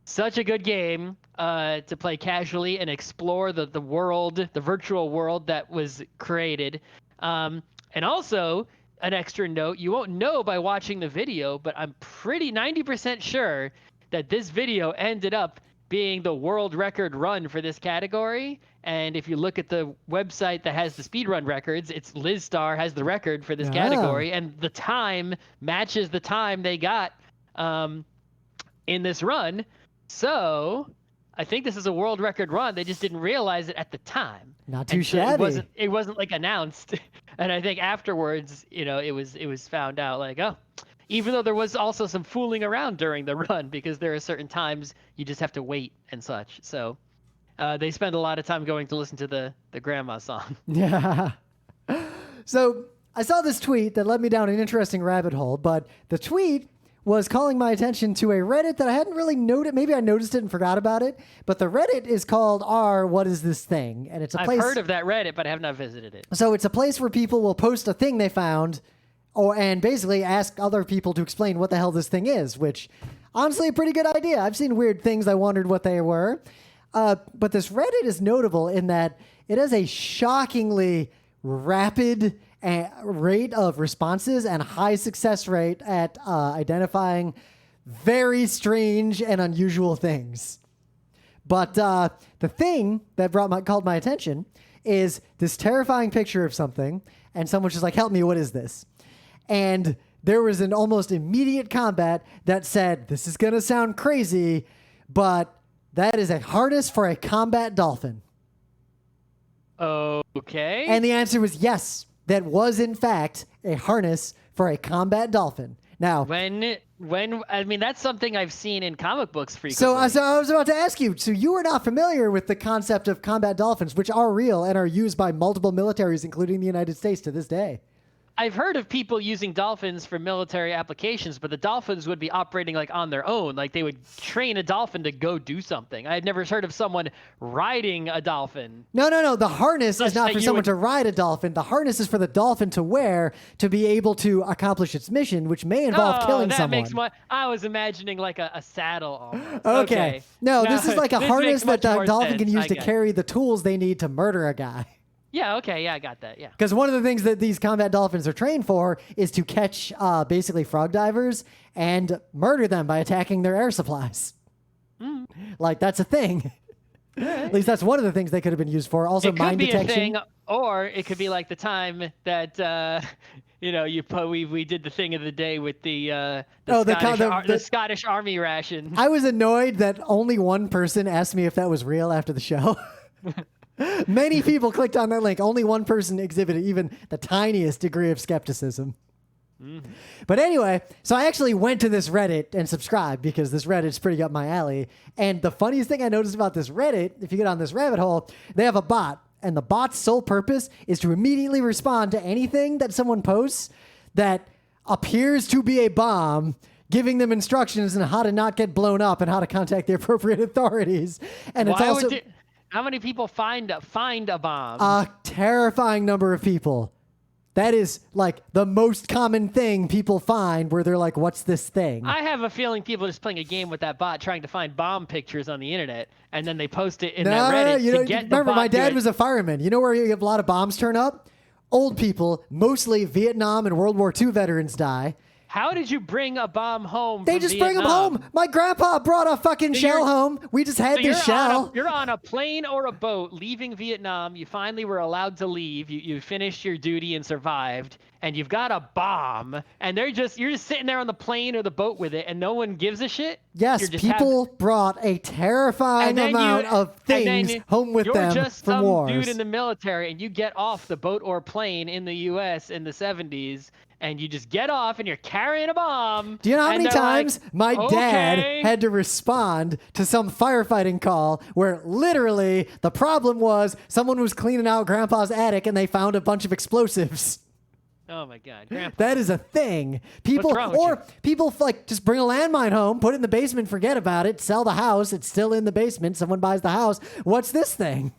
such a good game to play casually and explore the world, the virtual world that was created. And also, an extra note, you won't know by watching the video, but I'm pretty 90% sure that this video ended up being the world record run for this category. And if you look at the website that has the speedrun records, it's Liz Star has the record for this category, and the time matches the time they got in this run. So I think this is a world record run. They just didn't realize it at the time. Not too shabby. It wasn't like announced. And I think afterwards, it was found out like, oh, even though there was also some fooling around during the run, because there are certain times you just have to wait and such. So they spend a lot of time going to listen to the grandma song. Yeah. So I saw this tweet that led me down an interesting rabbit hole, but the tweet was calling my attention to a Reddit that I hadn't really noted. Maybe I noticed it and forgot about it, but the Reddit is called What Is This Thing? And it's a place. I've heard of that Reddit, but I have not visited it. So it's a place where people will post a thing they found and basically ask other people to explain what the hell this thing is, which honestly a pretty good idea. I've seen weird things. I wondered what they were. But this Reddit is notable in that it has a shockingly rapid rate of responses and high success rate at identifying very strange and unusual things. But the thing that called my attention is this terrifying picture of something, and someone's just like, help me, what is this? And there was an almost immediate combat that said, this is going to sound crazy, but that is a harness for a combat dolphin. Okay. And the answer was yes. That was, in fact, a harness for a combat dolphin. Now, when I mean, that's something I've seen in comic books frequently. So I was about to ask you, so you are not familiar with the concept of combat dolphins, which are real and are used by multiple militaries, including the United States, to this day. I've heard of people using dolphins for military applications, but the dolphins would be operating like on their own. Like they would train a dolphin to go do something. I had never heard of someone riding a dolphin. No. The harness is not for someone to ride a dolphin. The harness is for the dolphin to wear to be able to accomplish its mission, which may involve killing someone. I was imagining like a saddle almost. Okay. No, this is like a harness that the dolphin can use to carry the tools they need to murder a guy. Yeah, okay, yeah, I got that, yeah. Because one of the things that these combat dolphins are trained for is to catch basically frog divers and murder them by attacking their air supplies. Mm. Like, that's a thing. At least that's one of the things they could have been used for. Also, mine detection. It could be a thing, or it could be like the time that, we did the thing of the day with the Scottish Army ration. I was annoyed that only one person asked me if that was real after the show. Many people clicked on that link. Only one person exhibited even the tiniest degree of skepticism. Mm-hmm. But anyway, so I actually went to this Reddit and subscribed because this Reddit's pretty up my alley. And the funniest thing I noticed about this Reddit, if you get on this rabbit hole, they have a bot. And the bot's sole purpose is to immediately respond to anything that someone posts that appears to be a bomb, giving them instructions on how to not get blown up and how to contact the appropriate authorities. And it's also... How many people find a bomb? A terrifying number of people. That is like the most common thing people find where they're like, what's this thing? I have a feeling people are just playing a game with that bot trying to find bomb pictures on the internet, and then they post it in that Reddit to get the remember, bot my dad was a fireman. You know where you have a lot of bombs turn up? Old people, mostly Vietnam and World War II veterans die. How did you bring a bomb home? They just bring them home. My grandpa brought a fucking shell home. We just had this shell. You're on a plane or a boat leaving Vietnam. You finally were allowed to leave. You finished your duty and survived. And you've got a bomb. And you're just sitting there on the plane or the boat with it, and no one gives a shit. Yes, people brought a terrifying amount of things home with them from wars. You're just some dude in the military, and you get off the boat or plane in the U.S. in the 70s. And you just get off and you're carrying a bomb. Do you know how many times my dad had to respond to some firefighting call where literally the problem was someone was cleaning out Grandpa's attic and they found a bunch of explosives? Oh my God, Grandpa. That is a thing. People like just bring a landmine home, put it in the basement, forget about it, sell the house. It's still in the basement. Someone buys the house. What's this thing?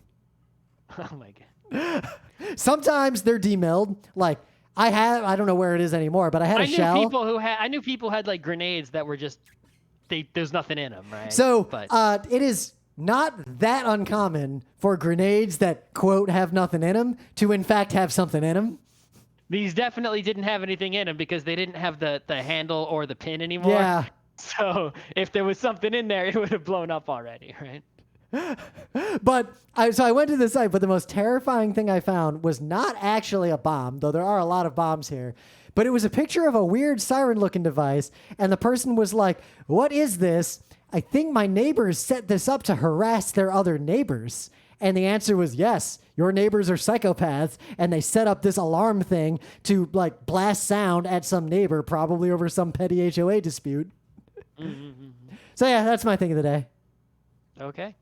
Oh my God. Sometimes they're demilled. Like, I don't know where it is anymore, but I had a shell. I knew people had like grenades that were just, there's nothing in them, right? So it is not that uncommon for grenades that, quote, have nothing in them to in fact have something in them. These definitely didn't have anything in them because they didn't have the handle or the pin anymore. Yeah. So if there was something in there, it would have blown up already, right? But I went to the site, but the most terrifying thing I found was not actually a bomb, though there are a lot of bombs here. But it was a picture of a weird siren-looking device, and the person was like, "What is this? I think my neighbors set this up to harass their other neighbors." And the answer was yes, your neighbors are psychopaths, and they set up this alarm thing to like blast sound at some neighbor, probably over some petty HOA dispute. So yeah, that's my thing of the day. Okay.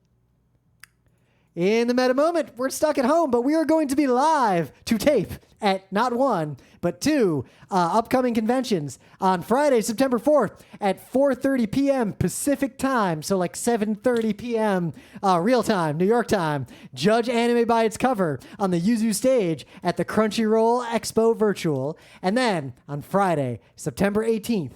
In the meta moment, we're stuck at home, but we are going to be live to tape at not one, but two upcoming conventions on Friday, September 4th at 4:30 p.m. Pacific time. So like 7:30 p.m. Real time, New York time. Judge anime by its cover on the Yuzu stage at the Crunchyroll Expo Virtual. And then on Friday, September 18th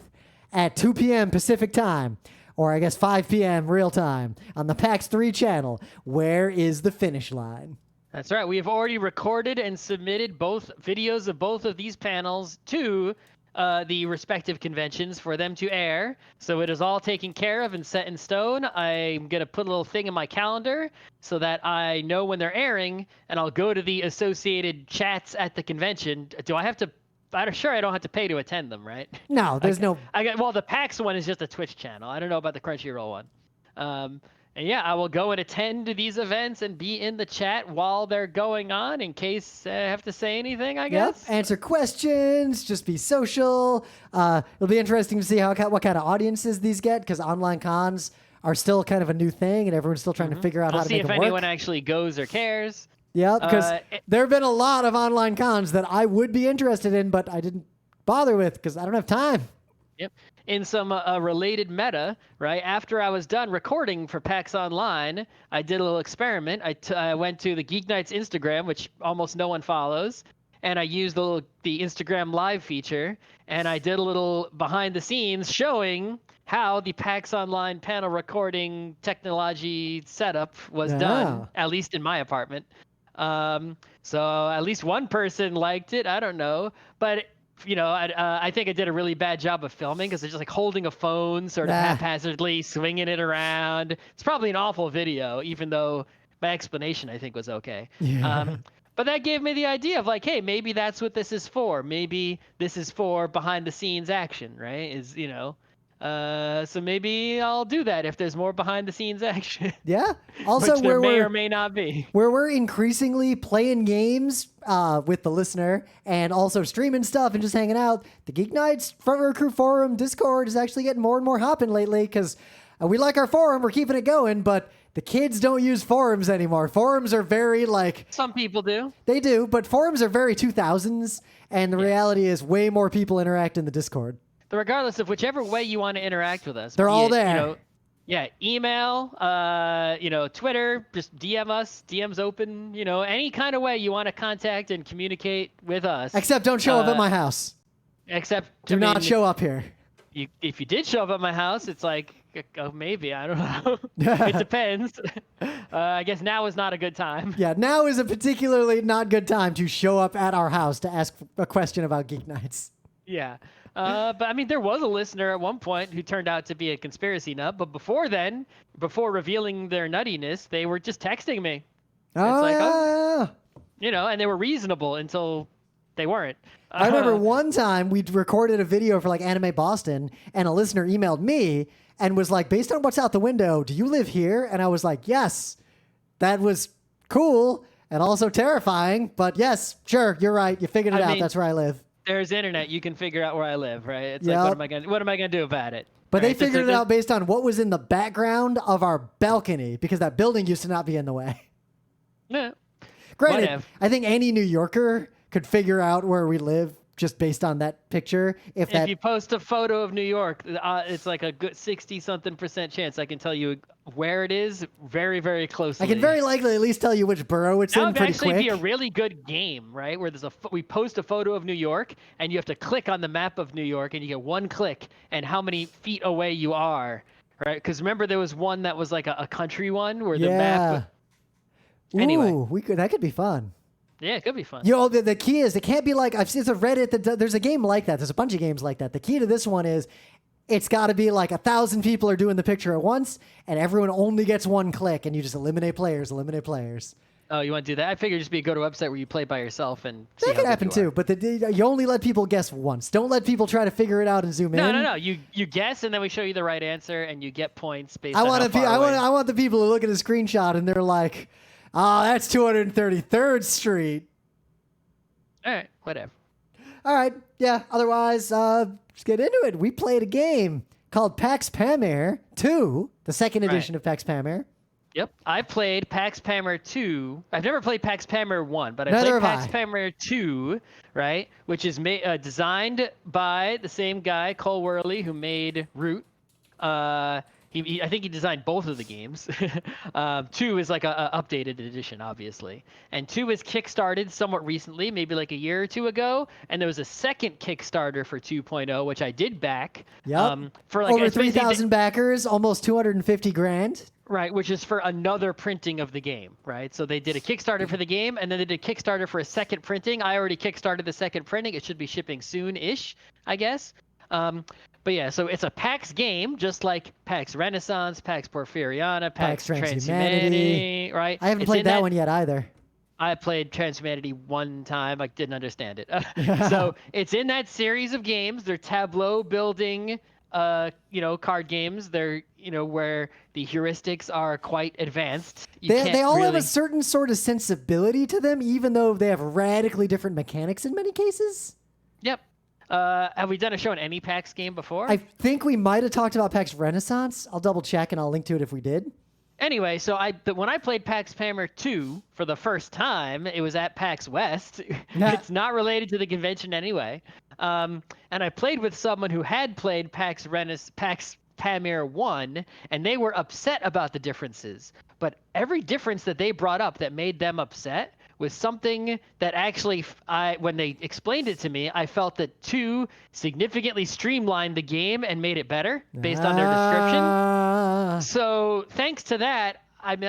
at 2 p.m. Pacific time, or I guess 5 p.m. real time on the PAX 3 channel. Where is the finish line? That's right. We have already recorded and submitted both videos of both of these panels to the respective conventions for them to air. So it is all taken care of and set in stone. I'm going to put a little thing in my calendar so that I know when they're airing, and I'll go to the associated chats at the convention. Do I have to? I'm sure I don't have to pay to attend them, right? No, there's no. Well, the PAX one is just a Twitch channel. I don't know about the Crunchyroll one. And yeah, I will go and attend these events and be in the chat while they're going on in case I have to say anything, I guess. Yep. Answer questions, just be social. It'll be interesting to see what kind of audiences these get, because online cons are still kind of a new thing and everyone's still trying to figure out how to make them work. See if anyone actually goes or cares. Yeah, because there have been a lot of online cons that I would be interested in, but I didn't bother with because I don't have time. Yep. In some related meta, right, after I was done recording for PAX Online, I did a little experiment. I went to the GeekNights Instagram, which almost no one follows, and I used the Instagram Live feature, and I did a little behind the scenes showing how the PAX Online panel recording technology setup was done, at least in my apartment. So at least one person liked it. I don't know, but I think I did a really bad job of filming because it's just like holding a phone, sort of haphazardly swinging it around. It's probably an awful video, even though my explanation I think was okay. Yeah. But that gave me the idea of like, hey, maybe that's what this is for. Maybe this is for behind the scenes action, right? So maybe I'll do that if there's more behind the scenes action. Yeah. Also, which there may or may not be. Where we're increasingly playing games with the listener and also streaming stuff and just hanging out. The Geek Nights Front Row Crew Forum Discord is actually getting more and more hopping lately because we like our forum. We're keeping it going, but the kids don't use forums anymore. Forums are very like... Some people do. They do, but forums are very 2000s, and the reality is way more people interact in the Discord. Regardless of whichever way you want to interact with us. They're all there. Email, Twitter, just DM us, DM's open, any kind of way you want to contact and communicate with us. Except don't show up at my house. Do not show up here. If you did show up at my house, it's like, maybe, I don't know. It depends. I guess now is not a good time. Yeah, now is a particularly not good time to show up at our house to ask a question about Geek Nights. Yeah. But I mean, there was a listener at one point who turned out to be a conspiracy nut. But before then, before revealing their nuttiness, they were just texting me. And they were reasonable until they weren't. I remember one time we recorded a video for like Anime Boston, and a listener emailed me and was like, based on what's out the window, do you live here? And I was like, yes. That was cool and also terrifying. But yes, sure, you're right. You figured it out. That's where I live. There's internet. You can figure out where I live, right? It's like, what am I gonna do about it? But they figured it out based on what was in the background of our balcony, because that building used to not be in the way. Yeah. Granted, Whatever. I think any New Yorker could figure out where we live just based on that picture. If you post a photo of New York, it's like a good 60-something% chance I can tell you where it is very, very closely. I can very likely at least tell you which borough it's in pretty quick. That would actually be a really good game, right? Where we post a photo of New York, and you have to click on the map of New York, and you get one click, and how many feet away you are, right? Because remember there was one that was like a country one where the map... Anyway. Ooh, that could be fun. Yeah, it could be fun. The key is it can't be like I've seen a Reddit there's a game like that. There's a bunch of games like that. The key to this one is it's got to be like 1,000 people are doing the picture at once, and everyone only gets one click, and you just eliminate players. Oh, you want to do that? I figured just go to a website where you play by yourself and see That how could good happen you are. too, but you only let people guess once. Don't let people try to figure it out and zoom in. No. You guess, and then we show you the right answer, and you get points based on how I far away. want the people who look at a screenshot and they're like, "Oh, that's 233rd Street." All right, whatever. All right, yeah. Otherwise, let's get into it. We played a game called Pax Pamir 2, the second edition of Pax Pamir. Yep, I played Pax Pamir 2. I've never played Pax Pamir 1, but I Neither played have Pax Pamir 2, right? Which is designed by the same guy, Cole Worley, who made Root. I think he designed both of the games. 2 is like a updated edition, obviously. And 2 is kickstarted somewhat recently, maybe like a year or two ago. And there was a second Kickstarter for 2.0, which I did back. Yep. For like over 3,000 backers, almost 250 grand. Right, which is for another printing of the game, right? So they did a Kickstarter for the game, and then they did a Kickstarter for a second printing. I already Kickstarted the second printing. It should be shipping soon-ish, I guess. But yeah, so it's a PAX game, just like PAX Renaissance, PAX Porfiriana, PAX Transhumanity, right? I haven't played that one yet either. I played Transhumanity one time. I didn't understand it. So it's in that series of games. They're tableau building, card games. They're, where the heuristics are quite advanced. They all have a certain sort of sensibility to them, even though they have radically different mechanics in many cases. Yep. Have we done a show on any PAX game before? I think we might have talked about PAX Renaissance. I'll double check and I'll link to it if we did. Anyway, so when I played Pax Pamir 2 for the first time, it was at PAX West. It's not related to the convention anyway. And I played with someone who had played PAX Pamir 1, and they were upset about the differences. But every difference that they brought up that made them upset was something that actually, when they explained it to me, I felt that 2 significantly streamlined the game and made it better based on their description. So thanks to that, I'm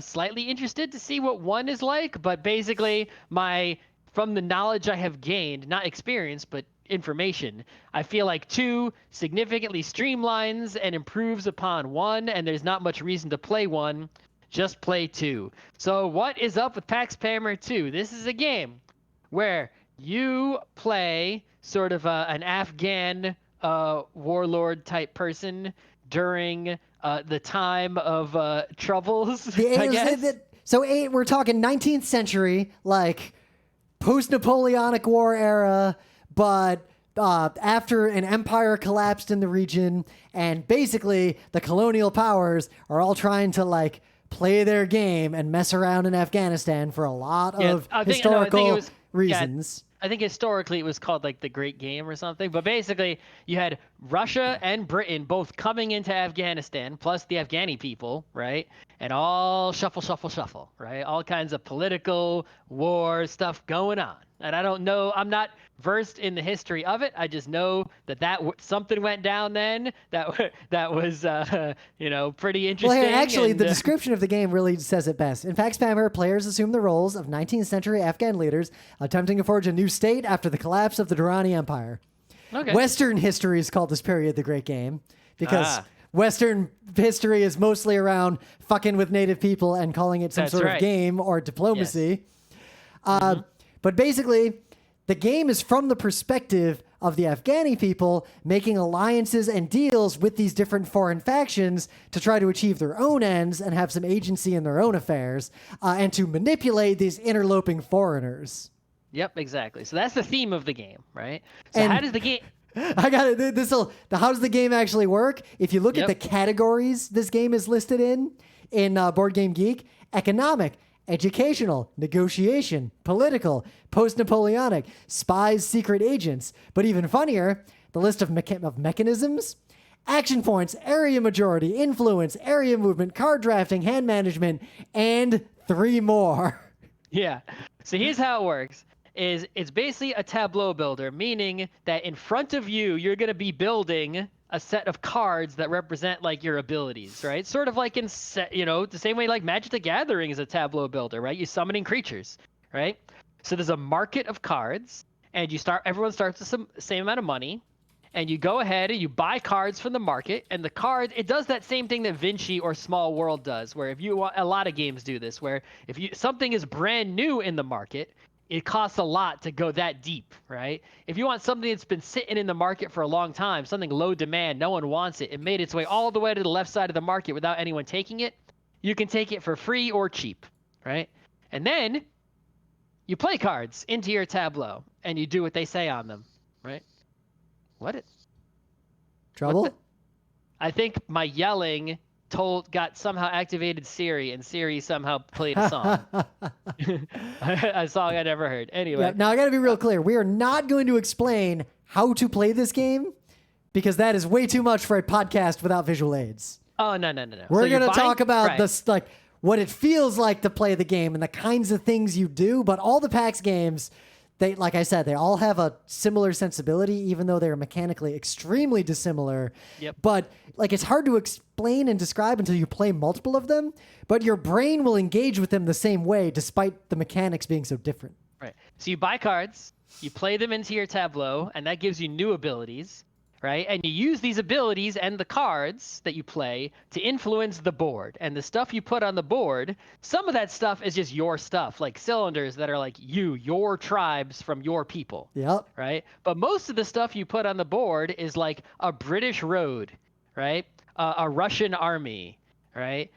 slightly interested to see what 1 is like, but basically from the knowledge I have gained, not experience, but information, I feel like 2 significantly streamlines and improves upon 1, and there's not much reason to play 1. Just play 2. So what is up with Pax Pamir 2? This is a game where you play sort of an Afghan warlord type person during the time of troubles, I guess. So we're talking 19th century, like post-Napoleonic War era, but after an empire collapsed in the region, and basically the colonial powers are all trying to play their game and mess around in Afghanistan for a lot of historical reasons. I think historically it was called the Great Game or something. But basically, you had Russia and Britain both coming into Afghanistan, plus the Afghani people, right? And all shuffle, right? All kinds of political war stuff going on. And I don't know, I'm not versed in the history of it. I just know that something went down then that was pretty interesting. Well, here, actually, the description of the game really says it best. In Pax Pamir, players assume the roles of 19th century Afghan leaders attempting to forge a new state after the collapse of the Durrani Empire. Okay. Western history is called this period the Great Game because Western history is mostly around fucking with native people and calling it some sort of game or diplomacy. Yes. But basically, the game is from the perspective of the Afghani people making alliances and deals with these different foreign factions to try to achieve their own ends and have some agency in their own affairs and to manipulate these interloping foreigners. Yep, exactly. So that's the theme of the game, right? So how does the game... I got it. How does the game actually work? If you look at the categories this game is listed in Board Game Geek, economic, educational, negotiation, political, post-Napoleonic, spies, secret agents. But even funnier, the list of mechanisms, action points, area majority, influence, area movement, card drafting, hand management, and 3 more. Yeah. So here's how it works. It's basically a tableau builder, meaning that in front of you, you're going to be building a set of cards that represent your everybody's, right? Sort of like in the same way Magic the Gathering is a tableau builder, right? You're summoning creatures, right? So there's a market of cards, and everyone starts with the same amount of money, and you go ahead and you buy cards from the market, and the card, it does that same thing that Vinci or Small World does, where if you want, a lot of games do this, where if something is brand new in the market, it costs a lot to go that deep, right? If you want something that's been sitting in the market for a long time, something low demand, no one wants it, it made its way all the way to the left side of the market without anyone taking it, you can take it for free or cheap, right? And then you play cards into your tableau, and you do what they say on them, right? Trouble? I think my yelling got somehow activated Siri, and Siri somehow played a song. A song I never heard. Anyway. Yeah, now I got to be real clear. We are not going to explain how to play this game because that is way too much for a podcast without visual aids. Oh, no. We're going to talk about this, like what it feels like to play the game and the kinds of things you do, but all the PAX games, they, like I said, they all have a similar sensibility, even though they're mechanically extremely dissimilar. Yep. But like it's hard to explain and describe until you play multiple of them, but your brain will engage with them the same way despite the mechanics being so different. Right. So you buy cards, you play them into your tableau, and that gives you new abilities, right? And you use these abilities and the cards that you play to influence the board. And the stuff you put on the board, some of that stuff is just your stuff, like cylinders that are like your tribes from your people. Yep. Right? But most of the stuff you put on the board is like a British road, right? A Russian army, right?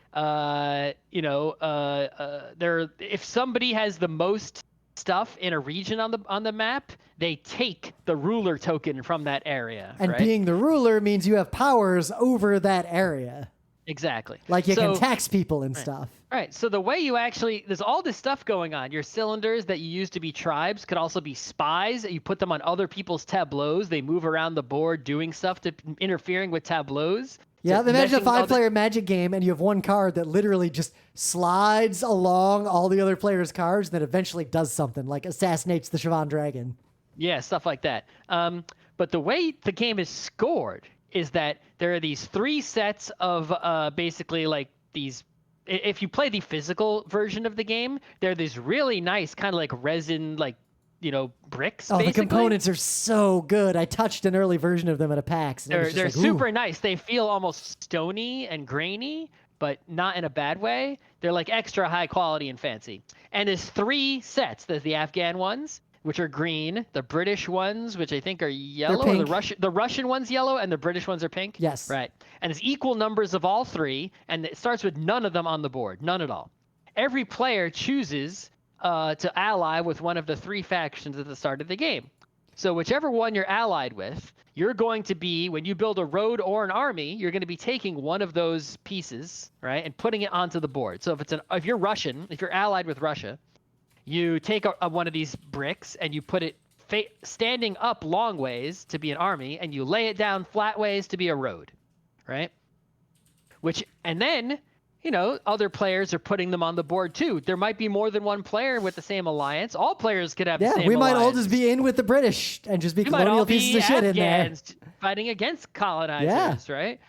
If somebody has the most stuff in a region on the map, they take the ruler token from that area. And right? being the ruler means you have powers over that area. Exactly. Like you can tax people and stuff. Right. So the way you there's all this stuff going on. Your cylinders that you use to be tribes could also be spies. You put them on other people's tableaus. They move around the board doing stuff interfering with tableaus. Yeah, imagine a 5-player Magic game and you have one card that literally just slides along all the other players' cards and then eventually does something, like assassinates the Siobhan Dragon. Yeah, stuff like that. But the way the game is scored is that there are these 3 sets of basically like these. If you play the physical version of the game, they're these really nice kind of like resin, like, bricks. Oh, basically. The components are so good. I touched an early version of them at a PAX. They're like, super nice. They feel almost stony and grainy, but not in a bad way. They're like extra high quality and fancy. And there's 3 sets. There's the Afghan ones, which are green, the British ones, which I think are yellow, or the Russian one's yellow, and the British ones are pink. Yes. Right. And it's equal numbers of all 3, and it starts with none of them on the board, none at all. Every player chooses to ally with one of the 3 factions at the start of the game. So whichever one you're allied with, you're going to be, when you build a road or an army, you're going to be taking one of those pieces, right, and putting it onto the board. So if you're Russian, if you're allied with Russia, you take one of these bricks and you put it standing up long ways to be an army, and you lay it down flat ways to be a road, right? And then, other players are putting them on the board too. There might be more than one player with the same alliance. All players could have the same alliance. Yeah, we might all just be in with the British and just be colonial pieces of shit in there. Fighting against colonizers, right?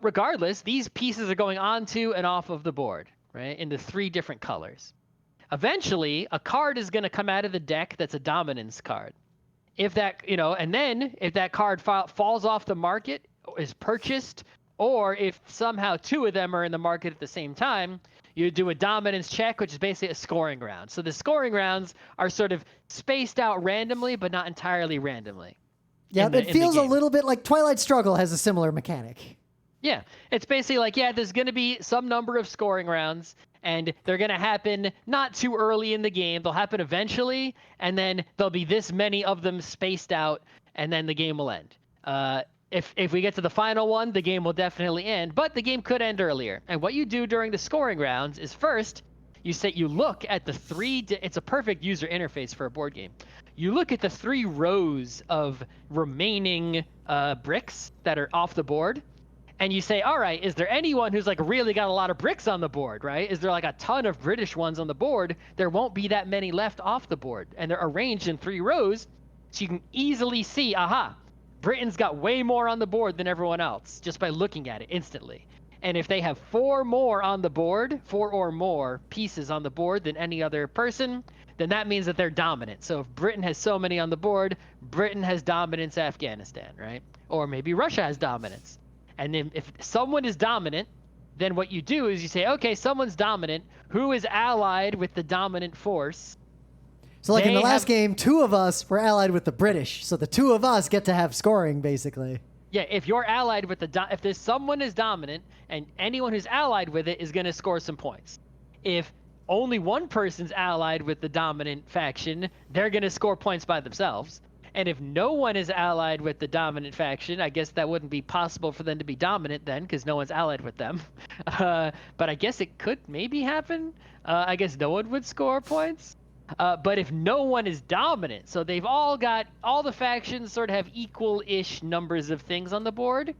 Regardless, these pieces are going onto and off of the board, right? In the 3 different colors. Eventually, a card is going to come out of the deck that's a dominance card. If that, and then if that card falls off the market, is purchased, or if somehow 2 of them are in the market at the same time, you do a dominance check, which is basically a scoring round. So the scoring rounds are sort of spaced out randomly, but not entirely randomly. Yeah, it feels a little bit like Twilight Struggle has a similar mechanic. Yeah, it's basically like, there's going to be some number of scoring rounds, and they're going to happen not too early in the game. They'll happen eventually, and then there'll be this many of them spaced out, and then the game will end. If we get to the final one, the game will definitely end, but the game could end earlier. And what you do during the scoring rounds is first, you look at the 3, it's a perfect user interface for a board game. You look at the 3 rows of remaining bricks that are off the board, and you say, all right, is there anyone who's like really got a lot of bricks on the board, right? Is there like a ton of British ones on the board? There won't be that many left off the board. And they're arranged in 3 rows, so you can easily see, Britain's got way more on the board than everyone else just by looking at it instantly. And if they have 4 more on the board, 4 or more pieces on the board than any other person, then that means that they're dominant. So if Britain has so many on the board, Britain has dominance Afghanistan, right? Or maybe Russia has dominance. And then if someone is dominant, then what you do is you say, okay, someone's dominant. Who is allied with the dominant force? So like in the last game, 2 of us were allied with the British. So the 2 of us get to have scoring, basically. Yeah, if you're allied with if there's someone is dominant and anyone who's allied with it is going to score some points. If only one person's allied with the dominant faction, they're going to score points by themselves. And if no one is allied with the dominant faction, I guess that wouldn't be possible for them to be dominant then, because no one's allied with them. But I guess it could maybe happen. I guess no one would score points. But if no one is dominant, so they've all the factions sort of have equal-ish numbers of things on the board,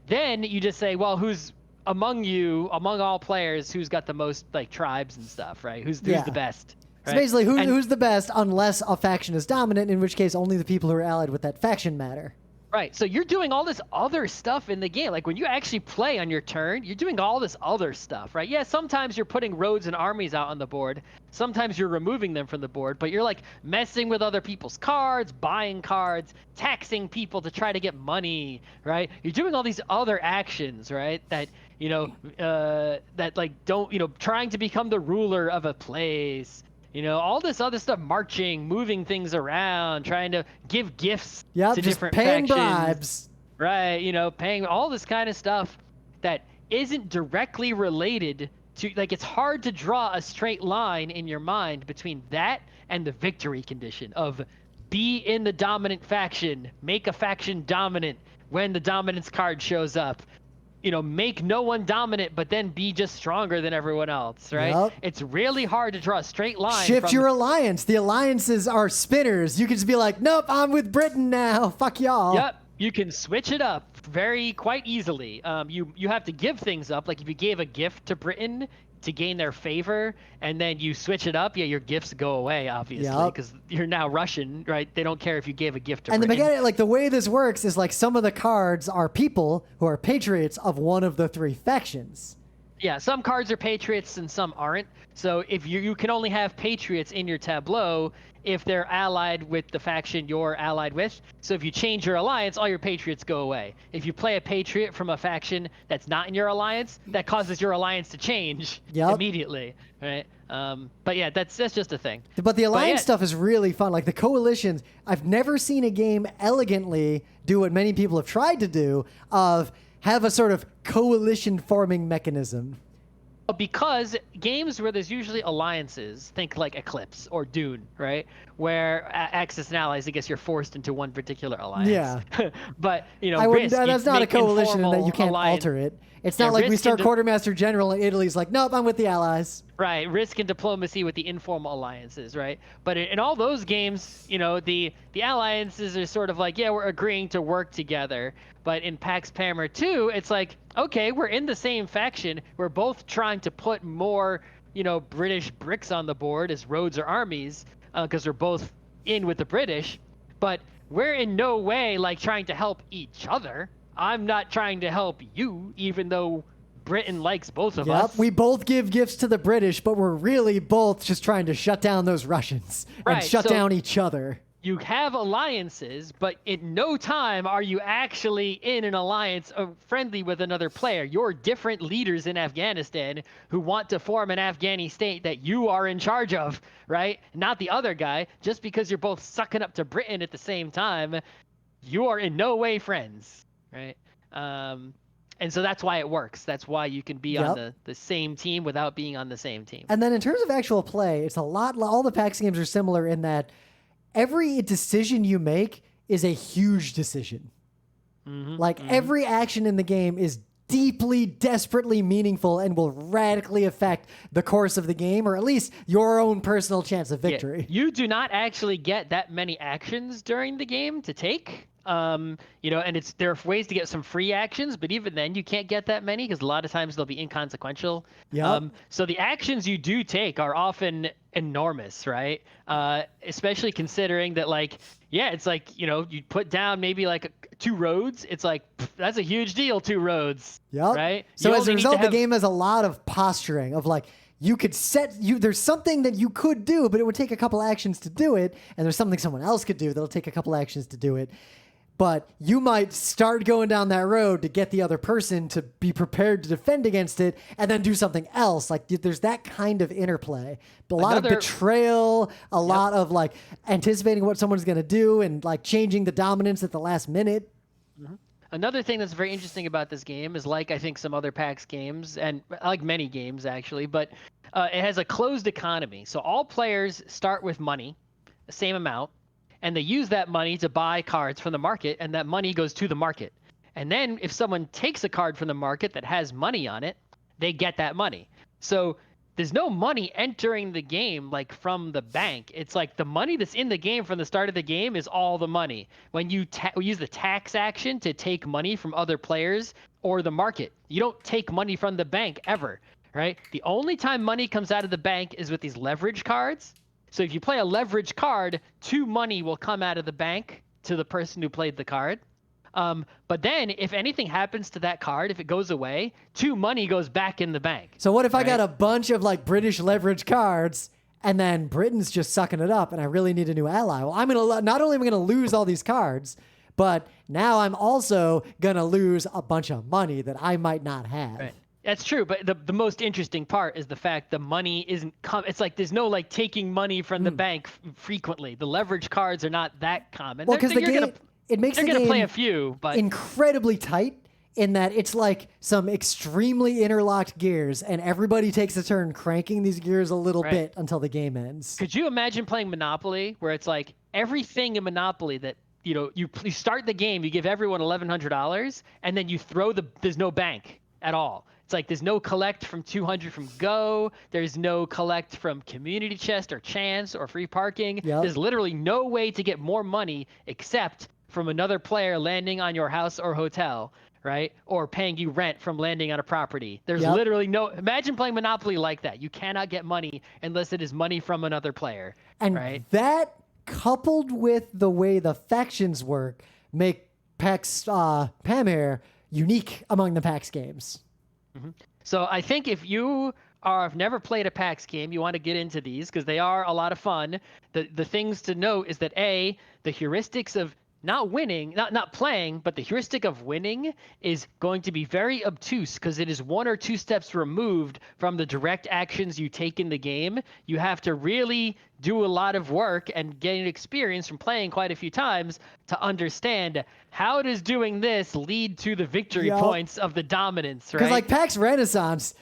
then you just say, well, who's among all players, who's got the most like tribes and stuff, right? Who's the best? Right? So basically, who's the best unless a faction is dominant, in which case only the people who are allied with that faction matter. Right. So you're doing all this other stuff in the game. Like when you actually play on your turn, you're doing all this other stuff, right? Yeah, sometimes you're putting roads and armies out on the board. Sometimes you're removing them from the board, but you're like messing with other people's cards, buying cards, taxing people to try to get money, right? You're doing all these other actions, right? That, that like trying to become the ruler of a place. All this other stuff, marching, moving things around, trying to give gifts to different paying factions. Bribes. Right, paying all this kind of stuff that isn't directly related to, like, it's hard to draw a straight line in your mind between that and the victory condition of be in the dominant faction, make a faction dominant when the dominance card shows up. Make no one dominant, but then be just stronger than everyone else, right? Yep. It's really hard to draw a straight line. Shift your alliance. The alliances are spinners. You can just be like, nope, I'm with Britain now. Fuck y'all. Yep. You can switch it up quite easily. You have to give things up. Like if you gave a gift to Britain to gain their favor, and then you switch it up, your gifts go away, obviously, because you're now Russian, right? They don't care if you gave a gift to Britain. The way this works is like some of the cards are people who are patriots of one of the 3 factions. Yeah, some cards are patriots and some aren't. So if you can only have patriots in your tableau if they're allied with the faction you're allied with. So if you change your alliance, all your patriots go away. If you play a patriot from a faction that's not in your alliance, that causes your alliance to change immediately, right? But yeah, that's just a thing. But the alliance stuff is really fun. Like the coalitions, I've never seen a game elegantly do what many people have tried to do, of have a sort of coalition forming mechanism. Because games where there's usually alliances, think like Eclipse or Dune, right? Where Axis and allies, I guess you're forced into one particular alliance. Yeah. But, Risk, that's not a coalition in that you can't alter it. It's not like we start Quartermaster General and Italy's like, nope, I'm with the allies. Right. Risk and diplomacy with the informal alliances, right? But in all those games, the alliances are sort of like, yeah, we're agreeing to work together. But in Pax Pamir 2, it's like, okay, we're in the same faction. We're both trying to put more, British bricks on the board as roads or armies, because we're both in with the British. But we're in no way like trying to help each other. I'm not trying to help you, even though Britain likes both of us. We both give gifts to the British, but we're really both just trying to shut down those Russians and shut down each other. You have alliances, but in no time are you actually in an alliance friendly with another player. You're different leaders in Afghanistan who want to form an Afghani state that you are in charge of, right? Not the other guy. Just because you're both sucking up to Britain at the same time, you are in no way friends, right? And so that's why it works. That's why you can be on the same team without being on the same team. And then in terms of actual play, it's all the PAX games are similar in that every decision you make is a huge decision. Every action in the game is deeply, desperately meaningful and will radically affect the course of the game, or at least your own personal chance of victory. Yeah, you do not actually get that many actions during the game to take. And there are ways to get some free actions, but even then you can't get that many because a lot of times they'll be inconsequential. So the actions you do take are often enormous, right? Especially considering that, it's like, you put down maybe like 2 roads. It's like, that's a huge deal, 2 roads, right? So as a result, the game has a lot of posturing of like, you could there's something that you could do, but it would take a couple actions to do it, and there's something someone else could do that'll take a couple actions to do it. But you might start going down that road to get the other person to be prepared to defend against it, and then do something else. Like there's that kind of interplay. A lot of betrayal, a lot of like anticipating what someone's going to do, and like changing the dominance at the last minute. Mm-hmm. Another thing that's very interesting about this game is, like I think some other PAX games, and like many games actually, but it has a closed economy. So all players start with money, the same amount, and they use that money to buy cards from the market, and that money goes to the market. And then if someone takes a card from the market that has money on it, they get that money. So there's no money entering the game like from the bank. It's like the money that's in the game from the start of the game is all the money. When you use the tax action to take money from other players or the market, you don't take money from the bank ever, right? The only time money comes out of the bank is with these leverage cards. So if you play a leverage card, 2 money will come out of the bank to the person who played the card. But then if anything happens to that card, if it goes away, 2 money goes back in the bank. So what if I got a bunch of like British leverage cards, and then Britain's just sucking it up and I really need a new ally? Well, not only am I going to lose all these cards, but now I'm also going to lose a bunch of money that I might not have. Right. That's true, but the most interesting part is the fact the money isn't it's like there's no like taking money from the bank frequently. The leverage cards are not that common. Well, because it makes the game play a few, but incredibly tight in that it's like some extremely interlocked gears, and everybody takes a turn cranking these gears a little bit until the game ends. Could you imagine playing Monopoly, where it's like everything in Monopoly that you start the game, you give everyone $1,100, and then you there's no bank at all. It's like there's no collect from 200 from Go. There's no collect from Community Chest or Chance or free parking. Yep. There's literally no way to get more money except from another player landing on your house or hotel, right? Or paying you rent from landing on a property. There's literally imagine playing Monopoly like that. You cannot get money unless it is money from another player. And that, coupled with the way the factions work, make Pax Pamir unique among the PAX games. Mm-hmm. So I think if you have never played a PAX game, you want to get into these because they are a lot of fun. The things to note is that the heuristics of not winning, not playing, but the heuristic of winning is going to be very obtuse because it is 1 or 2 steps removed from the direct actions you take in the game. You have to really do a lot of work and gain experience from playing quite a few times to understand how does doing this lead to the victory points of the dominance, right? Because like PAX Renaissance,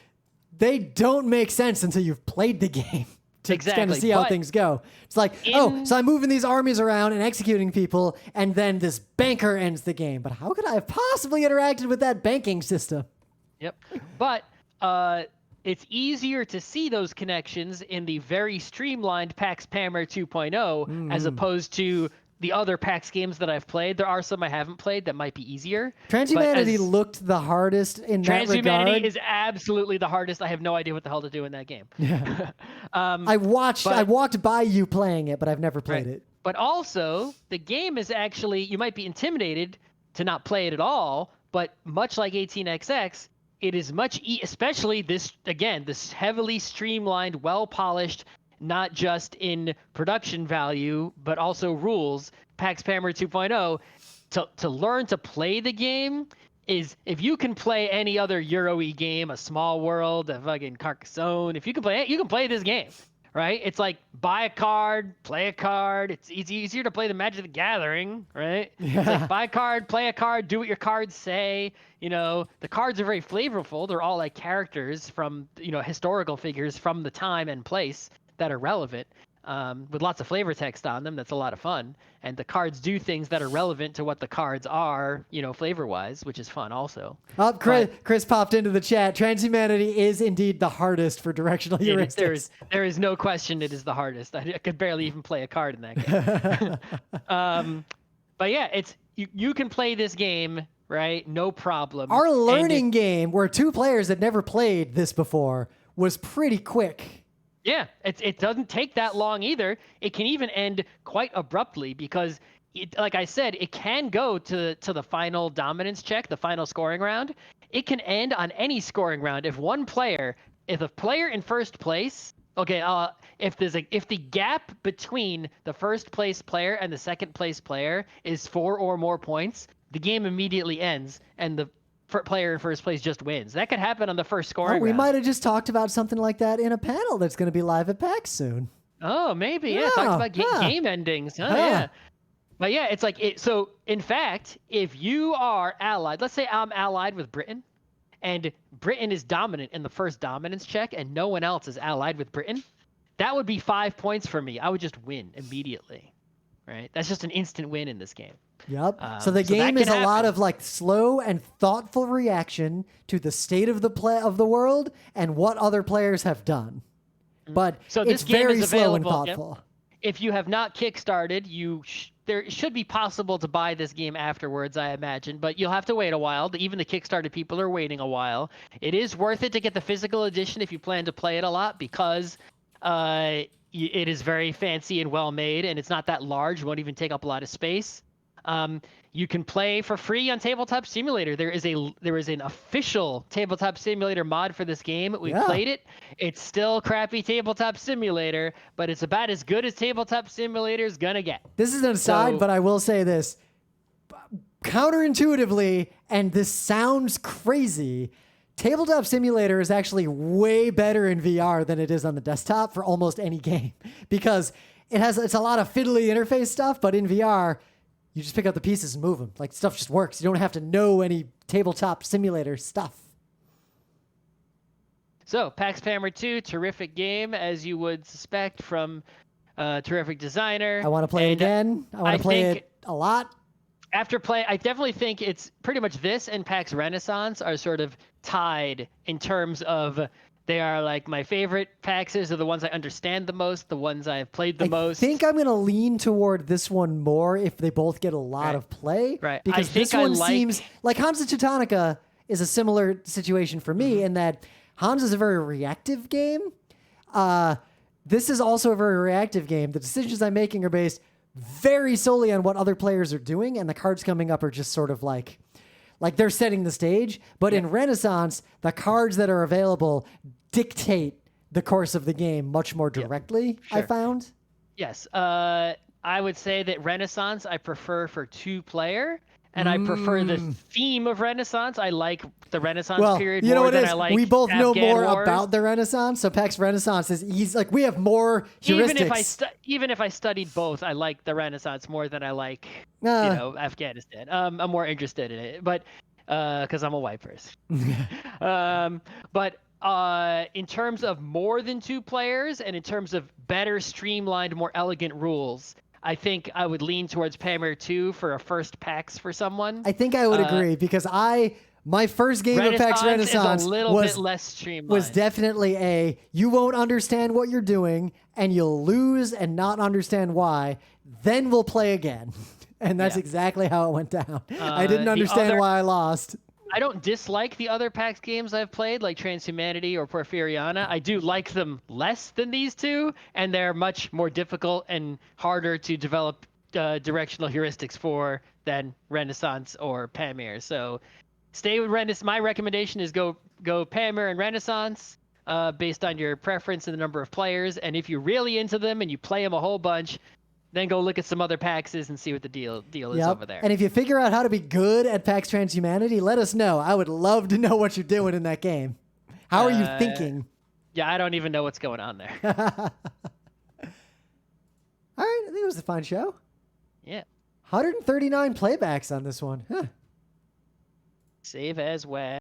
they don't make sense until you've played the game. To kind of see how things go. It's like, so I'm moving these armies around and executing people, and then this banker ends the game. But how could I have possibly interacted with that banking system? Yep. But it's easier to see those connections in the very streamlined Pax Pamir 2.0 as opposed to the other PAX games that I've played. There are some I haven't played that might be easier. Transhumanity looked the hardest in that regard. Transhumanity is absolutely the hardest. I have no idea what the hell to do in that game. Yeah. I walked by you playing it, but I've never played it. But also, the game is actually, you might be intimidated to not play it at all, but much like 18XX, it is especially this heavily streamlined, well-polished, not just in production value, but also rules, Pax Pamir 2.0, to learn to play the game is, if you can play any other Euro-y game, a Small World, a fucking Carcassonne, if you can play it, you can play this game, right? It's like buy a card, play a card. It's easier to play the Magic the Gathering, right? Yeah. It's like buy a card, play a card, do what your cards say. The cards are very flavorful. They're all like characters from, historical figures from the time and place that are relevant, with lots of flavor text on them. That's a lot of fun. And the cards do things that are relevant to what the cards are, flavor-wise, which is fun also. Oh, Chris popped into the chat. Transhumanity is indeed the hardest for directional heuristics. There is no question it is the hardest. I could barely even play a card in that game. But yeah, you can play this game, right? No problem. Our learning game, where 2 players had never played this before, was pretty quick. Yeah, it doesn't take that long either. It can even end quite abruptly because, like I said, it can go to the final dominance check, the final scoring round. It can end on any scoring round. If one player if a player in first place, okay, if the gap between the first place player and the second place player is 4 or more points, the game immediately ends and the player in first place just wins. That could happen on the first scoring we round. might have just talked about something like that in a panel that's going to be live at PAX soon. Oh, maybe. Yeah. Talked about game endings. Oh, yeah. But yeah, it's like so in fact, if you are allied, let's say I'm allied with Britain, and Britain is dominant in the first dominance check and no one else is allied with Britain, that would be 5 points for me. I would just win immediately. Right? That's just an instant win in this game. Yep. So the game is a lot of like slow and thoughtful reaction to the state of the world and what other players have done. But so it's very slow and thoughtful. If you have not kickstarted, there should be possible to buy this game afterwards, I imagine, but you'll have to wait a while. Even the Kickstarter people are waiting a while. It is worth it to get the physical edition if you plan to play it a lot, because it is very fancy and well made, and it's not that large. It won't even take up a lot of space. You can play for free on Tabletop Simulator. There is an official Tabletop Simulator mod for this game. We played it. It's still crappy Tabletop Simulator, but it's about as good as Tabletop Simulator is gonna get. This is an aside, but I will say this. Counterintuitively, and this sounds crazy, Tabletop Simulator is actually way better in VR than it is on the desktop for almost any game, because it's a lot of fiddly interface stuff, but in VR, you just pick up the pieces and move them. Like, stuff just works. You don't have to know any Tabletop Simulator stuff. So, Pax Pamir 2, terrific game, as you would suspect, from a terrific designer. I want to play it again. I want to play it a lot. After play, I definitely think it's pretty much this and PAX Renaissance are sort of tied in terms of they are like my favorite PAXs are the ones I understand the most, the ones I've played the most. I think I'm going to lean toward this one more if they both get a lot of play. Right. Because this one seems like Hansa Teutonica is a similar situation for me in that Hansa is a very reactive game. This is also a very reactive game. The decisions I'm making are based very solely on what other players are doing, and the cards coming up are just sort of like they're setting the stage. But in Renaissance, the cards that are available dictate the course of the game much more directly, I found. Yes. I would say that Renaissance I prefer for 2-player, and I prefer the theme of Renaissance. I like the Renaissance period more than I like we both Afghan know more Wars. about the Renaissance, so PAX Renaissance is easy. Like, we have more heuristics. Even if I studied both, I like the Renaissance more than I like Afghanistan. I'm more interested in it, but because I'm a white person. But in terms of more than 2 players and in terms of better streamlined, more elegant rules, I think I would lean towards Pamir 2 for a first PAX for someone. I think I would agree, because my first game of PAX Renaissance is a little bit less streamlined. Was definitely you won't understand what you're doing and you'll lose and not understand why. Then we'll play again. And that's exactly how it went down. I didn't understand why I lost. I don't dislike the other PAX games I've played, like Transhumanity or Porfiriana. I do like them less than these two, and they're much more difficult and harder to develop directional heuristics for than Renaissance or Pamir. So stay with Renaissance. My recommendation is go Pamir and Renaissance based on your preference and the number of players. And if you're really into them and you play them a whole bunch, then go look at some other PAXs and see what the deal is over there. And if you figure out how to be good at PAX Transhumanity, let us know. I would love to know what you're doing in that game. How are you thinking? Yeah, I don't even know what's going on there. All right, I think it was a fun show. Yeah. 139 playbacks on this one. Huh. Save as well.